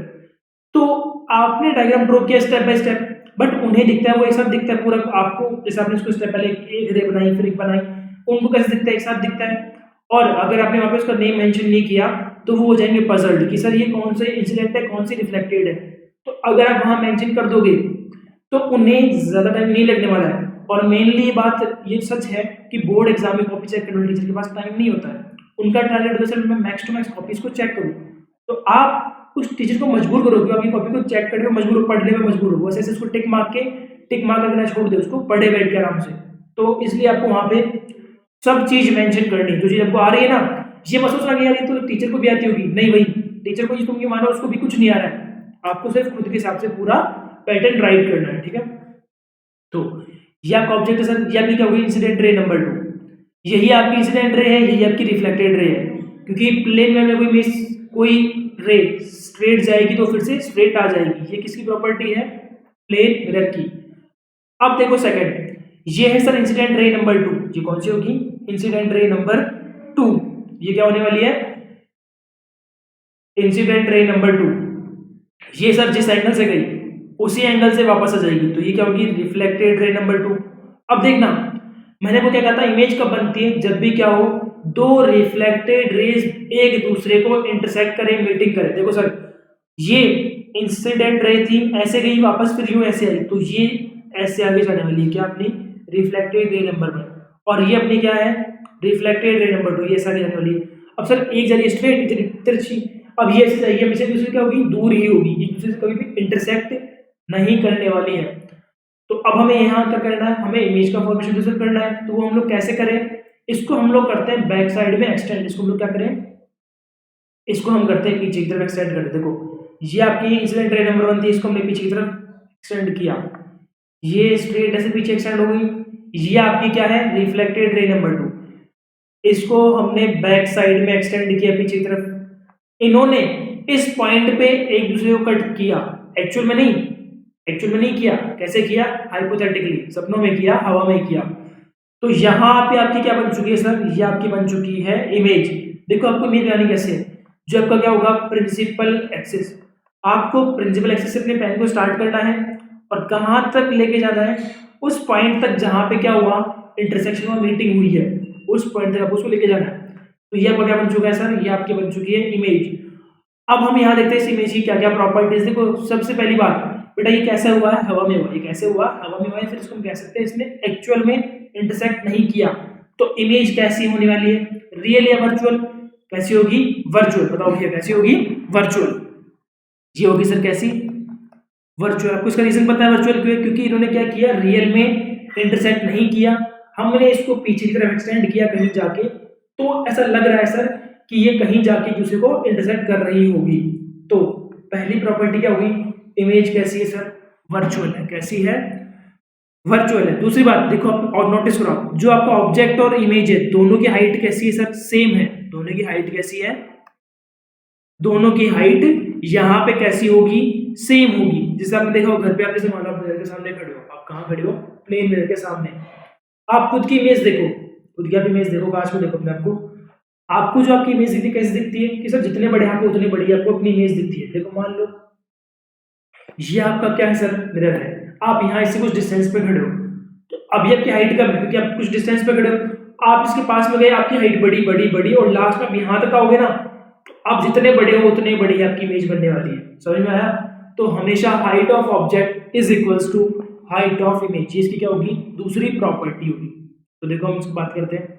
तो आपने डायग्राम ड्रॉ किया स्टेप बाय स्टेप, बट उन्हें दिखता है वो एक साथ दिखता है पूरा, आपको जैसे आपने इसको स्टेप पहले एक रे बनाई फिर एक बनाई, उनको कैसे दिखता है, एक साथ दिखता है। और अगर आपने वहां पे उसका नेम मेंशन नहीं किया तो वो हो जाएंगे पजल्ड कि सर ये कौन से इंसिडेंट है, कौन सी रिफ्लेक्टेड है। तो अगर आप वहां मेंशन कर दोगे तो उन्हें ज्यादा टाइम नहीं लगने वाला है। और मेनली ये बात ये सच है कि बोर्ड एग्जाम में कॉपी चेक करने वाले टीचर के पास टाइम नहीं होता है, उनका टारगेट होता है सर मैं मैक्स टू मैक्स कॉपीज को चेक करूँ। तो आप उस टीचर को मजबूर करो कि आपकी कॉपी को चेक करने में मजबूर हो, पढ़ने में मजबूर हो, वैसे उसको टिक मार करके ना छोड़ दे, उसको पढ़े बैठ के आराम से। तो इसलिए आपको वहां पे सब चीज मेंशन करनी है। जो चीज आपको आ रही है ना, ये मत सोचना कि यार ये तो टीचर को भी आती होगी, नहीं भाई, टीचर को तुम ये मानो उसको भी कुछ नहीं आ रहा है, आपको सिर्फ खुद के हिसाब से पूरा पैटर्न राइट करना है, ठीक है। तो ये आपका ऑब्जेक्ट है सर, ये आपकी क्या होगी, इंसिडेंट रे नंबर 2, यही आपकी इंसिडेंट रे है, यही आपकी रिफ्लेक्टेड रे है। क्योंकि प्लेन में कोई रे स्ट्रेट जाएगी तो फिर से स्ट्रेट आ जाएगी, ये किसकी प्रॉपर्टी है, प्लेन मिरर की। अब देखो सेकंड, ये है सर इंसिडेंट रे नंबर 2, ये कौन सी होगी, इंसिडेंट रे नंबर 2, ये क्या होने वाली है, इंसिडेंट रे नंबर 2। ये सर जिस एंगल से गई उसी एंगल से वापस आ जाएगी, तो ये क्या होगी, रिफ्लेक्टेड रे नंबर 2। अब देखना मैंने वो क्या कहा था, इमेज कब बनती है, जब भी क्या हो, दो रिफ्लेक्टेड रेज एक दूसरे को इंटरसेक्ट करें, मीटिंग करें। देखो सर ये इंसिडेंट रे थी, ऐसे गई वापस, फिर यूं ऐसे आई, तो ये ऐसे आगे जाने वाली है क्या, अपनी रिफ्लेक्टेड रे नंबर 1, और ये अपनी क्या है, रिफ्लेक्टेड रे नंबर 2, ये ऐसे आगे जाने वाली है। अब सर एक जा रही है स्ट्रेट, इधर तिरछी, अब ये ऐसे जाएगी, अब इसे दूसरी क्या होगी, दूर ही होगी, एक दूसरे से कभी भी इंटरसेक्ट नहीं करने वाली है। तो अब हमें यहाँ क्या करना है, हमें इमेज का फॉर्मेशन दूसरा करना है, तो वो हम लोग कैसे करें, इसको हम लोग करते हैं बैक साइड में एक्सटेंड। इसको हम लोग क्या करें, इसको हम करते हैं पीछे की तरफ एक्सटेंड करते। देखो ये आपकी इंसिडेंट रे नंबर 1 थी, इसको हमने पीछे की तरफ एक्सटेंड किया, ये स्ट्रेट ऐसे पीछे एक्सटेंड हो गई। ये आपकी क्या है, रिफ्लेक्टेड रे नंबर 2, इसको हमने बैक साइड में एक्सटेंड किया पीछे की तरफ। इन्होंने इस पॉइंट पे एक दूसरे को कट किया, एक्चुअल में नहीं किया, कैसे किया, हाइपोथेटिकली, सपनों में किया, हवा में किया। तो यहाँ पे आपकी क्या बन चुकी है सर, ये आपकी बन चुकी है इमेज। देखो आपको इमेज बनानी कैसे है, जो आपका क्या होगा, प्रिंसिपल एक्सिस, आपको प्रिंसिपल एक्सिस से अपने पेन को स्टार्ट करना है और कहाँ तक लेके जाना है, उस पॉइंट तक जहाँ पे क्या हुआ, इंटरसेक्शन और मीटिंग हुई है, उस पॉइंट तक आपको उसको लेके जाना है। तो ये आपका क्या बन चुका है सर, ये आपकी बन चुकी है इमेज। अब हम यहाँ देखते हैं इस इमेज की क्या क्या प्रॉपर्टीज। देखो सबसे पहली बात बेटा, ये कैसे हुआ है, हवा में हुआ, ये कैसे हुआ, हवा में हुआ है, फिर इसको हम कह सकते हैं इसने एक्चुअल में इंटरसेक्ट नहीं किया। तो इमेज कैसी होने वाली है, रियल या वर्चुअल, कैसी होगी, वर्चुअल। बताओ भैया कैसी होगी, वर्चुअल। ये होगी सर कैसी, वर्चुअल। आपको इसका रीजन पता है वर्चुअल क्यों है, क्योंकि इन्होंने क्या किया, रियल में इंटरसेक्ट नहीं किया, हमने इसको पीछे की तरफ एक्सटेंड किया कहीं जाके, तो ऐसा लग रहा है सर कि ये कहीं जाके दूसरे को इंटरसेक्ट कर रही होगी। तो पहली प्रॉपर्टी क्या होगी, इमेज कैसी है सर, वर्चुअल है। कैसी है, वर्चुअल है। दूसरी बात देखो आप और नोटिस करो, जो आपका ऑब्जेक्ट और इमेज है दोनों की हाइट कैसी है सर, सेम है। दोनों की हाइट कैसी है, दोनों की हाइट यहाँ पे कैसी होगी, सेम होगी। जैसे आपने देखा हो घर पे, आप जैसे मान लो आप मिरर के सामने खड़े हो, आप कहाँ खड़े हो, प्लेन मिरर के सामने। आप खुद की इमेज देखो, खुद की आप इमेज देखो, कांच में देखो अपने आपको जो आपकी इमेज दिखती है कैसे दिखती है कि सर जितने बड़े आपको उतनी बड़ी आपको अपनी इमेज दिखती है। देखो मान लो ये आपका क्या है सर, मिरर है। आप यहाँ इससे कुछ डिस्टेंस पे खड़े हो, तो अभी आपकी हाइट कम है क्योंकि आप कुछ डिस्टेंस पे खड़े हो। आप इसके पास में गए, आपकी हाइट बड़ी बड़ी बड़ी और लास्ट में आप यहाँ तक आओगे ना, तो आप जितने बड़े हो उतने बड़ी आपकी इमेज बनने वाली है। समझ में आया? तो हमेशा height of object is equals to height of image, इसकी क्या होगी, दूसरी प्रॉपर्टी होगी। तो देखो हम इसकी बात करते हैं।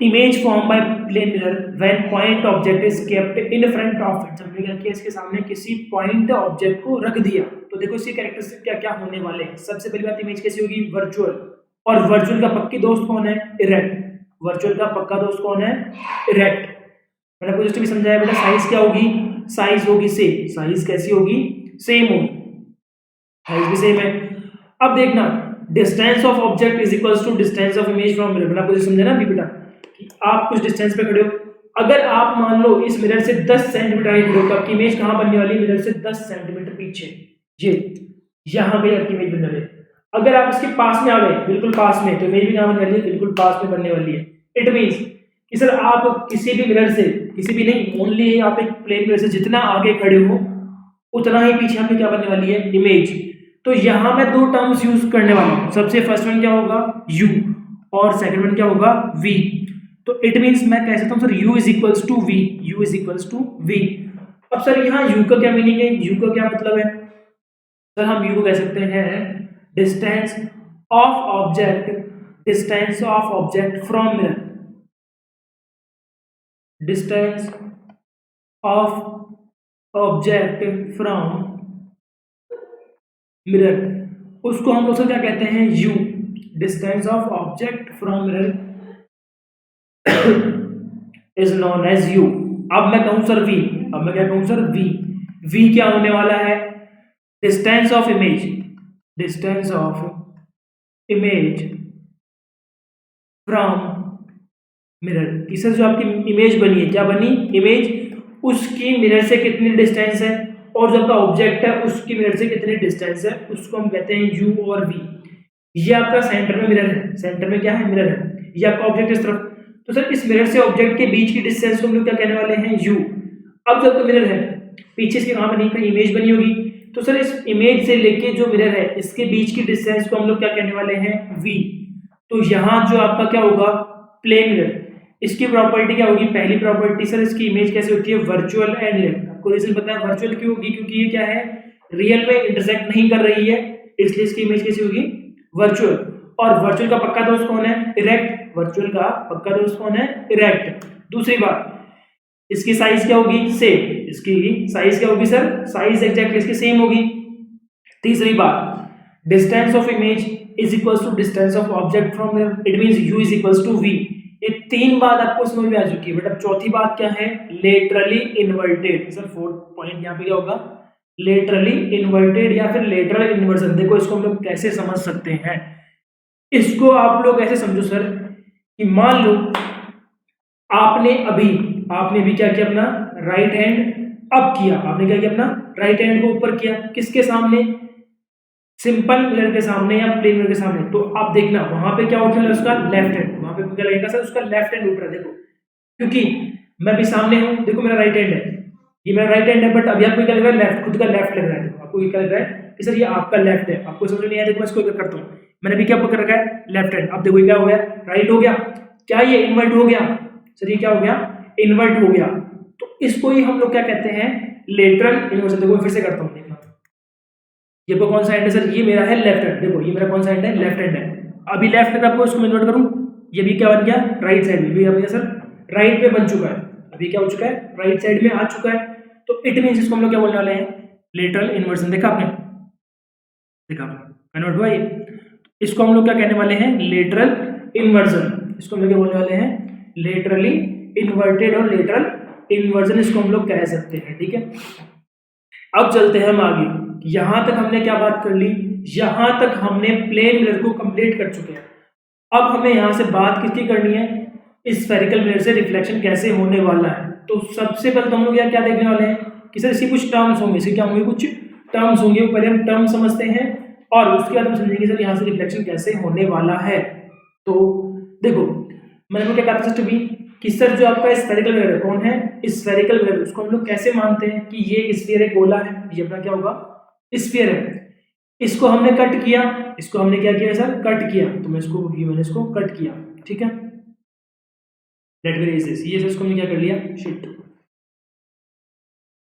Image form by plane mirror when point object is kept in front of it. हमने क्या किया, इसके सामने किसी पॉइंट ऑब्जेक्ट को रख दिया। तो देखो इसके कैरेक्टरिस्टिक क्या क्या होने वाले हैं। सबसे पहली बात, इमेज कैसी होगी, वर्चुअल। और वर्चुअल का पक्की दोस्त कौन है, इरेक्ट। वर्चुअल का पक्का दोस्त कौन है, इरेक्ट। मैंने आपको जस्ट भी समझाया बेटा, साइज क्या होगी, साइज होगी सेम। साइज कैसी होगी, सेम होगी, साइज भी सेम है। अब देखना, distance of object is equals to distance of image from mirror. मैंने आपको समझा ना अभी बेटा, आप कुछ डिस्टेंस पे खड़े हो, अगर आप मान लो इस मिरर से 10 सेंटीमीटर आगे खड़े हो तो आपकी इमेज कहां बनने वाली है, मिरर से 10 सेंटीमीटर पीछे, ये यहां पे आपकी इमेज बनने वाली है। अगर आप इसके पास में आ गए, बिल्कुल पास में, तो इमेज भी कहां बनने वाली है, बिल्कुल पास में बनने वाली है। इट मींस कि सर आप किसी भी मिरर से, किसी भी नहीं, ओनली आप एक प्लेन मिरर से जितना आगे खड़े हो उतना ही पीछे आपकी क्या बनने वाली है, इमेज। तो यहां मैं दो टर्म्स यूज करने वाला हूं। सबसे फर्स्ट वन क्या होगा, u, और सेकंड वन क्या होगा, v। तो इट मींस मैं कह सकता हूं sir u is equals to v, u is equals to v। अब सर यहाँ u का क्या मीनिंग है, u का क्या मतलब है सर, हम u को कह सकते हैं distance of object, distance of object from mirror, distance of object from mirror, उसको हम लोग क्या कहते हैं, u। Distance of object from mirror is known as u। अब मैं कहूं सर v, अब मैं क्या कहूं सर v। v क्या होने वाला है, distance of image, distance of image from mirror. कि सर जो आपकी इमेज बनी है, क्या बनी, इमेज, उसकी मिरर से कितनी डिस्टेंस है, और जो आपका ऑब्जेक्ट है उसकी मिरर से कितनी डिस्टेंस है, उसको हम कहते हैं u और v। ये आपका सेंटर में मिरर है, सेंटर में क्या है, मिरर है। ये आपका ऑब्जेक्ट इस तरफ, तो सर इस मिरर से ऑब्जेक्ट के बीच की डिस्टेंस को हम लोग क्या कहने वाले हैं, u। अब जब आपका मिरर है, पीछे इसके कहां बनी, कहीं इमेज बनी होगी, तो सर इस इमेज से लेके जो मिरर है इसके बीच की डिस्टेंस को हम लोग क्या कहने वाले हैं, v। तो यहाँ जो आपका क्या होगा, प्लेन मिरर, इसकी प्रॉपर्टी क्या होगी, पहली प्रॉपर्टी सर इसकी इमेज कैसे होती है, वर्चुअल एंड रियल। आपको रीजन पता है वर्चुअल क्यों होगी, क्योंकि ये क्या है, रियल में इंटरसेक्ट नहीं कर रही है, इसलिए इसकी इमेज कैसी होगी, वर्चुअल। और वर्चुअल का पक्का दोस्त कौन है, इरेक्ट। वर्चुअल का पक्का दोस्त कौन है, इरेक्ट। दूसरी बात, इसकी साइज क्या होगी, सेम। इसकी साइज क्या होगी सर, साइज एग्जैक्टली इसकी सेम होगी। तीसरी बात, distance of image is equals to distance of object from mirror, it means u is equals to v। ये तीन बात आपको समझ में आ चुकी है। बट अब चौथी बात क्या है, laterally inverted. Sir fourth point यहाँ पे क्या होगा, लेटरली इन्वर्टेड या फिर लेटरल इन्वर्जन। देखो इसको हम लोग कैसे समझ सकते हैं, इसको आप लोग ऐसे समझो सर कि मान लो आपने भी क्या किया, अपना राइट हैंड अप किया। आपने क्या किया, अपना राइट हैंड को ऊपर किया, किसके सामने, सिंपल मिरर के सामने या प्लेन मिरर के सामने। तो आप देखना वहां पे क्या उठ रहा है, उसका लेफ्ट हैंड। वहां पे क्या लगेगा सर, उसका लेफ्ट हैंड उठ रहा है। देखो क्योंकि मैं भी सामने हूं, देखो मेरा राइट हैंड है, ये मेरा राइट हैंड है, बट अभी आपको क्या लग रहा है, लेफ्ट, खुद का लेफ्ट लग रहा है। देखो आपको क्या लग रहा है कि सर ये आपका लेफ्ट है, आपको समझ नहीं आया। देखो मैं इसको क्या करता हूँ, मैंने भी क्या पकड़ रखा है, लेफ्ट हैंड। अब देखो ये क्या हो गया, राइट हो गया। क्या ये इन्वर्ट हो गया सर, ये क्या हो गया, इन्वर्ट हो गया। तो इसको ही हम लोग क्या कहते हैं, लेटरल इन्वर्जन। देखो फिर से करता हूँ, देखना ये को कौन सा हैंड है सर, ये मेरा है लेफ्ट हैंड। देखो ये मेरा कौन सा हैंड है, लेफ्ट हैंड है। अभी लेफ्ट हैंड आपको इसको इन्वर्ट करूं, ये भी क्या बन गया, राइट साइड में भी अब सर राइट में बन चुका है। अभी क्या हो चुका है, राइट साइड में आ चुका है। तो इट मींस इसको हम लोग क्या बोलने वाले हैं, लेटरल इन्वर्जन। देखा आपने, देखा कन्वर्ट हुआ ये। इसको हम लोग क्या कहने वाले हैं, लेटरल इन्वर्जन। इसको हम लोग क्या बोलने वाले हैं, लेटरली इन्वर्टेड और लेटरल इन्वर्जन, इसको हम लोग कह सकते हैं। ठीक है, अब चलते हैं हम आगे। यहां तक हमने क्या बात कर ली, यहां तक हमने प्लेन मिरर को कंप्लीट कर चुके हैं। अब हमें यहां से बात किसकी करनी है, स्फेरिकल मिरर से रिफ्लेक्शन कैसे होने वाला है। तो सबसे पहले तो हम लोग क्या देखने वाले हैं कि सर इसके कुछ टर्म्स होंगे, इसके क्या होंगे, कुछ टर्म्स होंगे। पहले हम टर्म समझते हैं और उसके बाद हम समझेंगे सर यहाँ से रिफ्लेक्शन कैसे होने वाला है। तो देखो मैंने आपको क्या कहा था जस्ट अभी कि सर जो आपका स्फेरिकल मिरर कौन है, स्फेरिकल मिरर, उसको हम लोग कैसे मानते हैं कि ये स्फीयर है, गोला है, ये अपना क्या होगा, स्फीयर है। इसको हमने कट किया, इसको हमने क्या किया सर, कट किया। तो मैंने इसको कट किया, ठीक है। लेट मी रेज दिस, ये इसको हमने क्या कर लिया, शिट।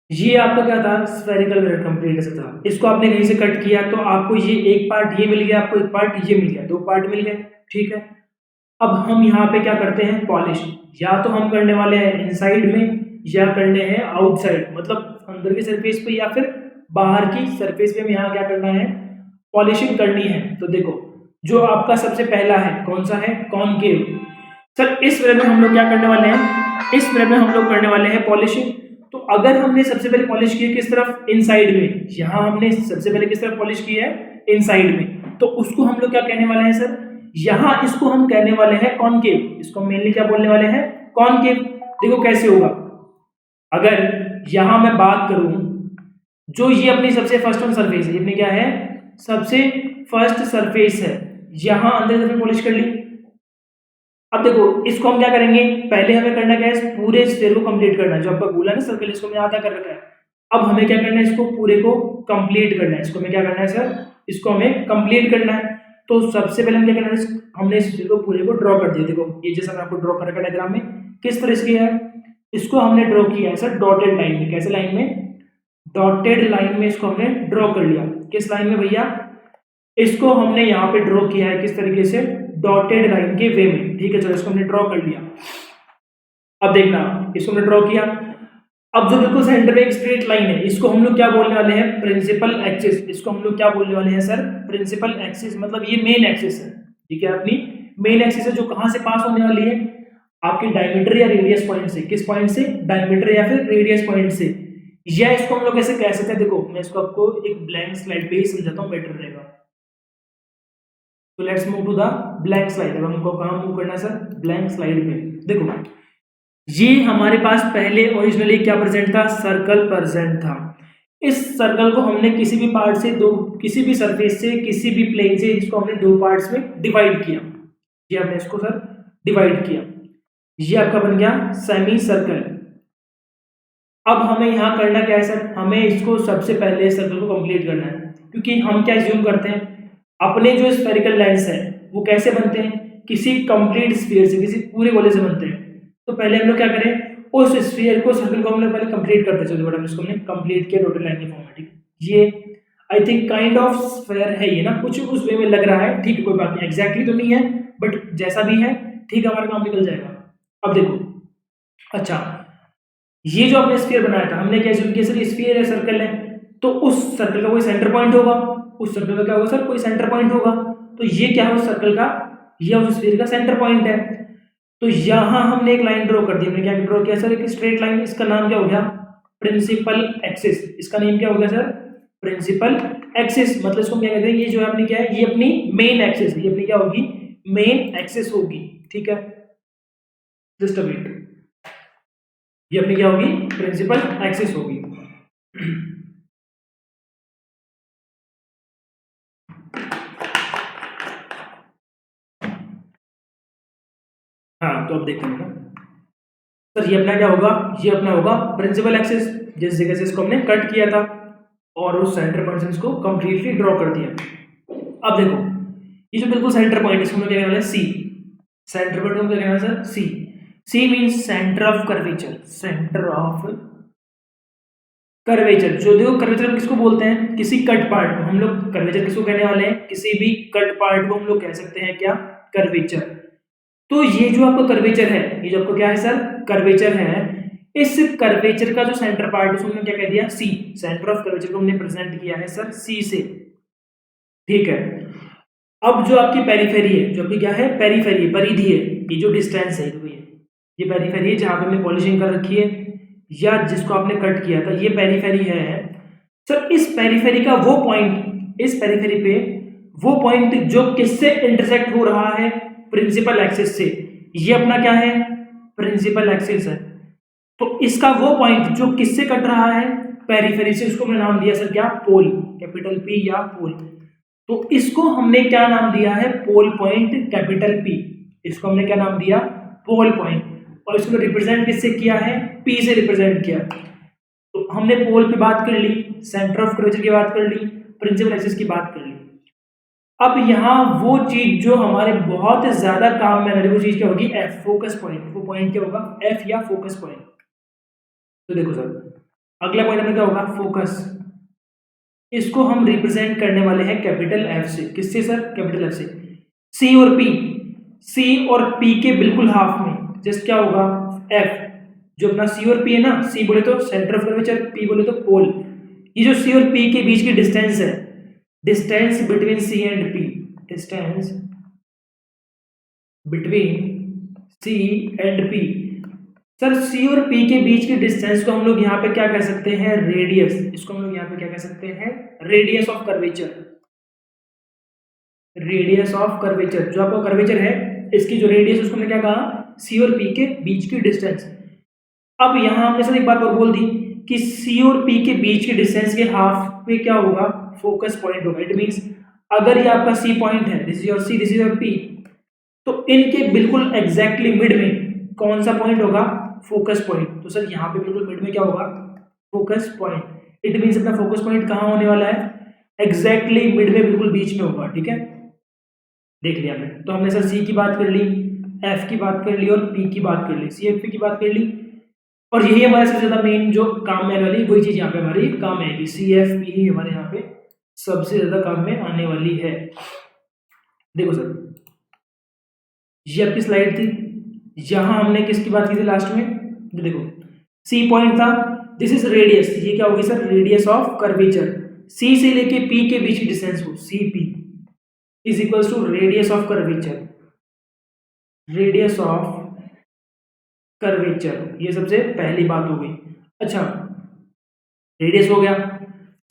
ये आपका क्या था, स्फेरिकल मिरर कंप्लीट ऐसा था। इसको आपने कहीं से कट किया तो आपको ये एक पार्ट ये मिल गया, आपको एक पार्ट ये मिल गया, दो पार्ट मिल गए, ठीक है। अब हम यहाँ पे क्या करते हैं, पॉलिश। या तो हम करने वाले हैं इनसाइड में या करने हैं आउटसाइड, मतलब अंदर की सरफेस पे या फिर बाहर की सरफेस पे हम यहाँ क्या करना है, पॉलिशिंग करनी है। तो देखो जो आपका सबसे पहला है कौन सा है, कॉनकेव। सर इस मिरर में हम लोग क्या करने वाले हैं, इस मिरर में हम लोग करने वाले हैं पॉलिशिंग। तो अगर हमने सबसे पहले पॉलिश की है किस तरफ, इनसाइड में, यहाँ हमने सबसे पहले किस तरफ पॉलिश की है, इनसाइड में, तो उसको हम लोग क्या कहने वाले हैं सर, यहाँ इसको हम कहने वाले हैं कॉनकेव। इसको मेनली क्या बोलने वाले हैं, कॉनकेव। देखो कैसे होगा, अगर यहाँ मैं बात करूं, जो ये अपनी सबसे फर्स्ट ऑन सरफेस है, ये अपनी क्या है, सबसे फर्स्ट सरफेस है, यहाँ अंदर से पॉलिश कर ली। अब देखो इसको हम क्या करेंगे, पहले हमें करना क्या है, पूरे स्फीयर को कंप्लीट करना है। जो आपका गोला है ना सर्कल, इसको हमने आधा कर रखा है। अब हमें क्या करना है, इसको पूरे को कंप्लीट करना है। इसको हमें क्या करना है सर, इसको हमें कंप्लीट करना है। तो सबसे पहले हम क्या करना है, हमने इस स्फीयर को पूरे को ड्रॉ कर दिया। देखो ये जैसा मैं आपको ड्रॉ कर रखा है डायग्राम में, किस तरह से किया है, इसको हमने ड्रॉ किया है सर डॉटेड लाइन में। कैसे लाइन में, डॉटेड लाइन में इसको हमने ड्रॉ कर लिया। किस लाइन में भैया, इसको हमने यहाँ पे ड्रॉ किया है किस तरीके से, डॉटेड लाइन के वे में, ठीक है। चलो इसको हमने ड्रॉ कर लिया। अब देखना, इसको हमने ड्रॉ किया। अब जो बिल्कुल सेंटर में एक स्ट्रेट लाइन है, इसको हम लोग क्या बोलने वाले हैं, प्रिंसिपल एक्सिस। इसको हम लोग क्या बोलने वाले हैं सर, प्रिंसिपल एक्सिस, मतलब ये मेन एक्सिस है, ठीक है। अपनी मेन एक्सिस है जो कहां से पास होने वाली है, आपके डायमीटर या रेडियस पॉइंट से। किस पॉइंट से, डायमीटर या फिर रेडियस पॉइंट से। या इसको हम लोग कैसे कह सकते हैं, देखो मैं इसको आपको एक ब्लैंक स्लाइड पे ही समझाता हूँ, बेटर रहेगा। तो let's move to the blank slide. अब हमको कहाँ मूव करना है सर, ब्लैंक स्लाइड पे। देखो ये हमारे पास पहले ओरिजिनली क्या प्रेजेंट था, सर्कल प्रेजेंट था। इस सर्कल को हमने किसी भी पार्ट से किसी भी सरफेस से, किसी भी प्लेन से, इसको हमने दो पार्ट्स में डिवाइड किया। ये हमने इसको सर डिवाइड किया, ये आपका बन गया सेमी सर्कल। अब हमें यहाँ करना क्या है सर, हमें इसको सबसे पहले सर्कल को कंप्लीट करना है। क्योंकि हम क्या ज्यूम करते हैं, अपने जो स्फेरिकल लेंस है वो कैसे बनते हैं, किसी कंप्लीट स्फीयर से, किसी पूरे गोले से बनते हैं। तो पहले हम लोग क्या करें, उस स्फीयर को, सर्कल को हम लोग पहले कंप्लीट करते चलो बड़ा, इसको हमने कंप्लीट किया डॉटेड लाइन के फॉर्म में, ठीक। ये I think kind of sphere है ये ना, कुछ उस वे में लग रहा है, ठीक है, कोई बात नहीं, एग्जैक्टली तो नहीं है बट जैसा भी है ठीक, हमारा काम निकल जाएगा। अब देखो, अच्छा ये जो आपने स्फीयर बनाया था, हमने क्या ज्यूम किया सर, स्फीयर है, सर्कल है, तो उस सर्कल का कोई सेंटर पॉइंट होगा, उस सर्कल का क्या होगा सर, कोई सेंटर पॉइंट होगा। तो ये क्या है, उस सर्कल का, ये उस स्फीयर का सेंटर पॉइंट है। तो यहां हमने एक लाइन ड्रॉ कर दी। हमने क्या ड्रॉ किया सर, एक स्ट्रेट लाइन। इसका नाम क्या हो गया, प्रिंसिपल एक्सिस। इसका नेम क्या हो गया सर, प्रिंसिपल एक्सिस। मतलब इसको क्या कहते हैं, ये जो आपने क्या है, ये अपनी मेन एक्सिस, ये अपनी क्या होगी, मेन एक्सिस होगी, ठीक है। जस्ट अ मिनट, ये अपनी क्या होगी, प्रिंसिपल एक्सिस होगी। हाँ तो अब देखते हैं ना सर, ये अपना क्या होगा, ये अपना होगा प्रिंसिपल एक्सिस। जिस जगह से इसको हमने कट किया था और उस सेंटर पॉइंट से इसको कंप्लीटली ड्रॉ कर दिया। अब देखो ये जो बिल्कुल सेंटर पॉइंट है, इसको हम क्या कहने वाले हैं, सी। सेंटर पॉइंट को क्या कहना है sir, C. C means centre of curvature, centre of curvature. जो देखो कर्वेचर हम किसको बोलते हैं, किसी कट पार्ट को हम लोग कर्वेचर किसको कहने वाले हैं, किसी भी कट पार्ट को हम लोग कह सकते हैं क्या, कर्वेचर। तो ये जो आपका कर्वेचर है, ये जो आपको क्या है सर, कर्वेचर है, इस कर्वेचर का जो सेंटर पार्ट है उसको हमने क्या कह दिया, सी। सेंटर ऑफ कर्वेचर को हमने प्रेजेंट किया है सर सी से, ठीक है। अब जो आपकी पेरीफेरी है, जो आपकी क्या है, पेरीफेरी, परिधि है, ये जो डिस्टेंस है ये पेरीफेरी है जहां पे हमने पॉलिशिंग कर रखी है या जिसको आपने कट किया था, ये पेरीफेरी है। सर इस पेरिफेरी का वो पॉइंट, इस पेरिफेरी पे वो पॉइंट जो किससे इंटरसेक्ट हो रहा है, प्रिंसिपल एक्सिस से। ये अपना क्या है, प्रिंसिपल एक्सिस है। तो इसका वो पॉइंट जो किससे कट रहा है, पेरिफेरी से, उसको मैंने नाम दिया सर क्या, पोल, कैपिटल पी या पोल। तो इसको हमने क्या नाम दिया है, पोल पॉइंट, कैपिटल पी। इसको हमने क्या नाम दिया, पोल पॉइंट। और इसको रिप्रेजेंट किससे किया है, पी से रिप्रेजेंट किया। तो हमने पोल की बात कर ली, सेंटर ऑफ कर्वेचर की बात कर ली, प्रिंसिपल एक्सिस की बात कर ली। अब यहाँ वो चीज जो हमारे बहुत ज्यादा काम में आने वाली, वो चीज क्या होगी, एफ, फोकस पॉइंट। वो पॉइंट क्या होगा, एफ या फोकस पॉइंट। तो देखो सर, अगला पॉइंट में क्या होगा, फोकस। इसको हम रिप्रेजेंट करने वाले हैं कैपिटल एफ से। किससे सर, कैपिटल एफ से। सी और पी, सी और पी के बिल्कुल हाफ में जस्ट क्या होगा, एफ। जो अपना सी और पी है ना, सी बोले तो सेंटर ऑफ कर्वेचर, पी बोले तो पोल। ये जो सी और पी के बीच की डिस्टेंस है, distance between C and P, distance between C and P. Sir C और पी के बीच की डिस्टेंस को हम लोग यहाँ पे क्या कह सकते हैं, रेडियस। इसको हम लोग यहाँ पे क्या कह सकते हैं, radius of curvature. Radius of curvature, जो आपका कर्वेचर है इसकी जो रेडियस, उसको हमने क्या कहा, सी और पी के बीच की डिस्टेंस। अब यहाँ हमने सर एक बात और बोल दी कि सी और पी के बीच की डिस्टेंस के हाफ पे क्या होगा, फोकस पॉइंट होगा। इट मींस अगर ये आपका सी पॉइंट है, this is your C, this is your P, तो इनके बिल्कुल एग्जैक्टली मिड में कौन सा पॉइंट होगा, फोकस पॉइंट। तो सर यहाँ पे बिल्कुल मिड में क्या होगा, फोकस पॉइंट। इट मींस अपना फोकस पॉइंट कहाँ होने वाला है, एग्जैक्टली मिड में, बिल्कुल बीच में होगा। ठीक है, देख लिया हमने। तो हमने सर सी की बात कर ली, एफ की बात कर ली और पी की बात कर ली, सी एफ पी की बात कर ली। और यही हमारे सबसे ज्यादा मेन जो काम में आने वाली वही चीज यहाँ पे हमारी काम में आएगी, सी एफ पी ही हमारे यहाँ पे सबसे ज्यादा काम में आने वाली है। देखो सर, ये आपकी स्लाइड थी, यहां हमने किसकी बात की थी लास्ट में, देखो सी पॉइंट था, दिस इज रेडियस। ये क्या होगी sir, radius of curvature. C से लेके पी के बीच की डिस्टेंस को, C P is equals to radius of curvature, radius of curvature. ये सबसे पहली बात हो गई। अच्छा, रेडियस हो गया,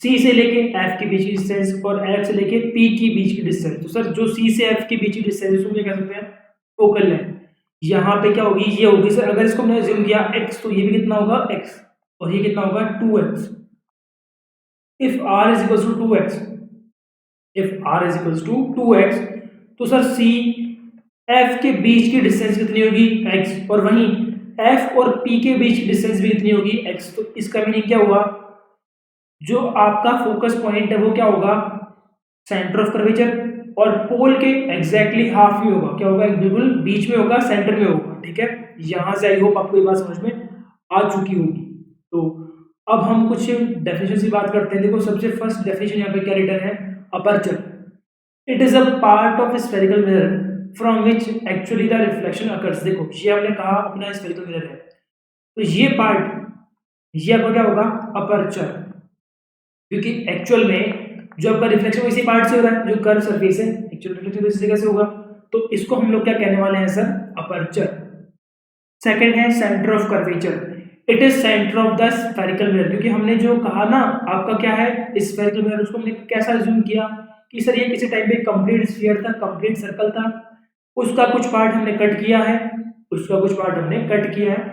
सी से लेके एफ के बीच की डिस्टेंस और एफ से लेके पी की बीच की डिस्टेंस। तो सर जो सी से एफ के बीच की डिस्टेंस, उसको क्या कह सकते हैं, फोकल लेंथ। यहाँ पे क्या होगी, ये होगी सर, अगर इसको हमने अज्यूम किया x, तो ये भी कितना होगा x, और ये कितना होगा 2x। If r is equals to 2x, if r is equals to 2x, तो सर c f के बीच की डिस्टेंस कितनी होगी, x, और वहीं f और p के बीच की डिस्टेंस भी कितनी होगी, x। तो इसका मीनिंग क्या हुआ, जो आपका फोकस पॉइंट है वो क्या होगा, सेंटर ऑफ कर्वेचर, और पोल के एग्जैक्टली हाफ में होगा, क्या होगा, बिल्कुल बीच में होगा, सेंटर में होगा। ठीक है, यहां से आई होप आपको ये बात समझ में आ चुकी होगी। तो अब हम कुछ डेफिनेशन की बात करते हैं। देखो सबसे फर्स्ट डेफिनेशन यहाँ पे क्या रिटर्न है, aperture. It is a part of spherical mirror from which actually the reflection occurs. देखो ये हमने कहा अपना स्फेरिकल मिरर है, तो ये पार्ट, ये आपका क्या होगा, अपर्चर, क्योंकि एक्चुअल में जो आपका रिफ्लेक्शन इसी पार्ट से हो रहा है, जो कर्व सरफेस है, एक्चुअल रिफ्लेक्शन इसी जगह से होगा। तो इसको हम लोग क्या कहने वाले हैं सर, अपर्चर। सेकंड है centre of curvature. It is centre of the spherical mirror, क्योंकि हमने जो कहा ना आपका क्या है स्फेरिकल मिरर, उसको हमने कैसा अज्यूम किया कि सर ये किसी टाइम पे कंप्लीट स्फीयर था, कंप्लीट सर्कल था, उसका कुछ पार्ट हमने कट किया है, उसका कुछ पार्ट हमने कट किया है।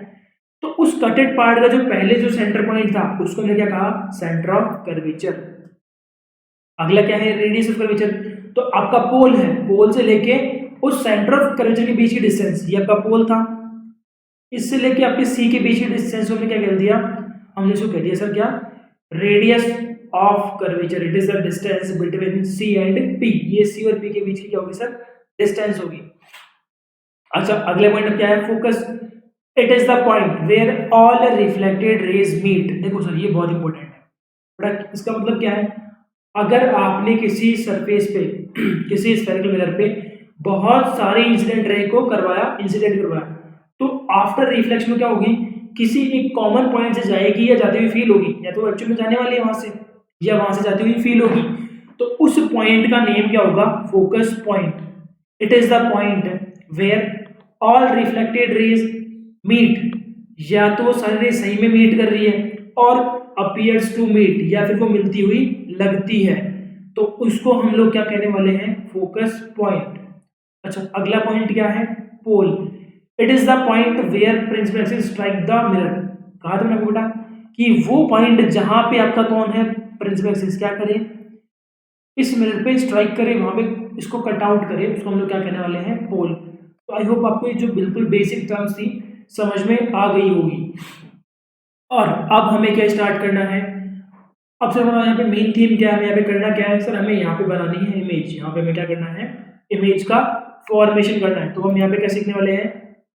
तो उस कटेड पार्ट का जो पहले जो सेंटर पॉइंट था, उसको हमने क्या कहा, सेंटर ऑफ कर्वेचर। अगला क्या है, रेडियस ऑफ कर्वेचर। तो आपका पोल है, पोल से लेके उस सेंटर ऑफ कर्वेचर के बीच की डिस्टेंस, ये आपका पोल था, इससे लेके आपके सी के बीच की डिस्टेंस को हमने क्या कह दिया, हमने इसको कह दिया सर क्या, radius of curvature. It is the distance between C and P. ये सी और पी के बीच की क्या होगी सर, डिस्टेंस होगी। अच्छा, अगले पॉइंट क्या है, focus. It is the point where all reflected rays meet. देखो सर ये बहुत इंपॉर्टेंट है, बड़ा इसका मतलब क्या है, अगर आपने किसी सरफेस पे किसी स्फेरिकल मिरर पे बहुत सारे इंसिडेंट रे को करवाया, तो आफ्टर रिफ्लेक्शन क्या होगी, किसी एक कॉमन पॉइंट से जाएगी या जाती हुई फील होगी, या तो एक्चुअल में जाने वाली है वहां से, या वहां से जाती हुई फील होगी। तो उस पॉइंट का नेम क्या होगा, focus point. It is the point where all reflected rays meet, या तो वो सारी रेज सही में मीट कर रही है, और अपीयर्स टू मीट, या फिर वो मिलती हुई लगती है, तो उसको हम लोग क्या कहने वाले हैं, फोकस पॉइंट। अच्छा, अगला पॉइंट क्या है, pole. It is the point where principal axis strike the mirror. कहा था मैंने बेटा कि वो पॉइंट जहां पे आपका कौन है, प्रिंसिपल एक्सिस क्या करे, इस मिरर पे स्ट्राइक करे, वहां पे इसको कट आउट करे, उसको हम लोग क्या कहने वाले हैं, पोल। तो आई होप आपको ये जो बिल्कुल बेसिक टर्म्स थी समझ में आ गई होगी। और अब हमें क्या स्टार्ट करना है, अब सर हमारा यहाँ पे मेन थीम क्या है, हमें यहाँ पे करना क्या है, सर हमें यहाँ पे बनानी है इमेज। यहाँ पे हमें क्या करना है, इमेज का फॉर्मेशन करना है। तो हम यहाँ पे क्या सीखने वाले हैं,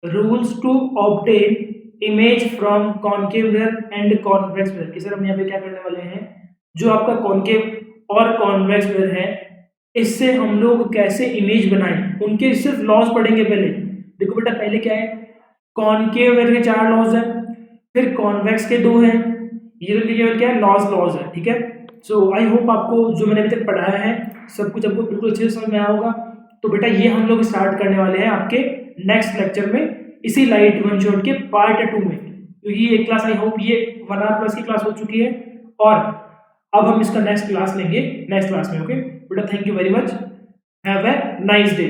rules to obtain image from concave mirror and convex mirror. कि सर हम यहाँ पे क्या करने वाले हैं, जो आपका कॉनकेव और कॉन्वेक्स मिरर है, इससे हम लोग कैसे इमेज बनाएं, उनके सिर्फ लॉज पढ़ेंगे पहले। देखो बेटा, पहले क्या है, कॉनकेव मिरर के 4 लॉज है, फिर कॉन्वेक्स के 2 हैं, ये तो केवल क्या है, लॉज है, ठीक है। सो आई होप आपको जो मैंने अभी तक पढ़ाया है सब कुछ आपको बिल्कुल अच्छे से समझ में आया होगा। तो बेटा ये हम लोग स्टार्ट करने वाले हैं आपके नेक्स्ट लेक्चर में, इसी लाइट वन शॉट के पार्ट 2 में। तो ये एक क्लास, आई होप ये 1 आवर प्लस की क्लास हो चुकी है, और अब हम इसका नेक्स्ट क्लास लेंगे नेक्स्ट क्लास में। ओके बेटा, thank you very much, have a nice day.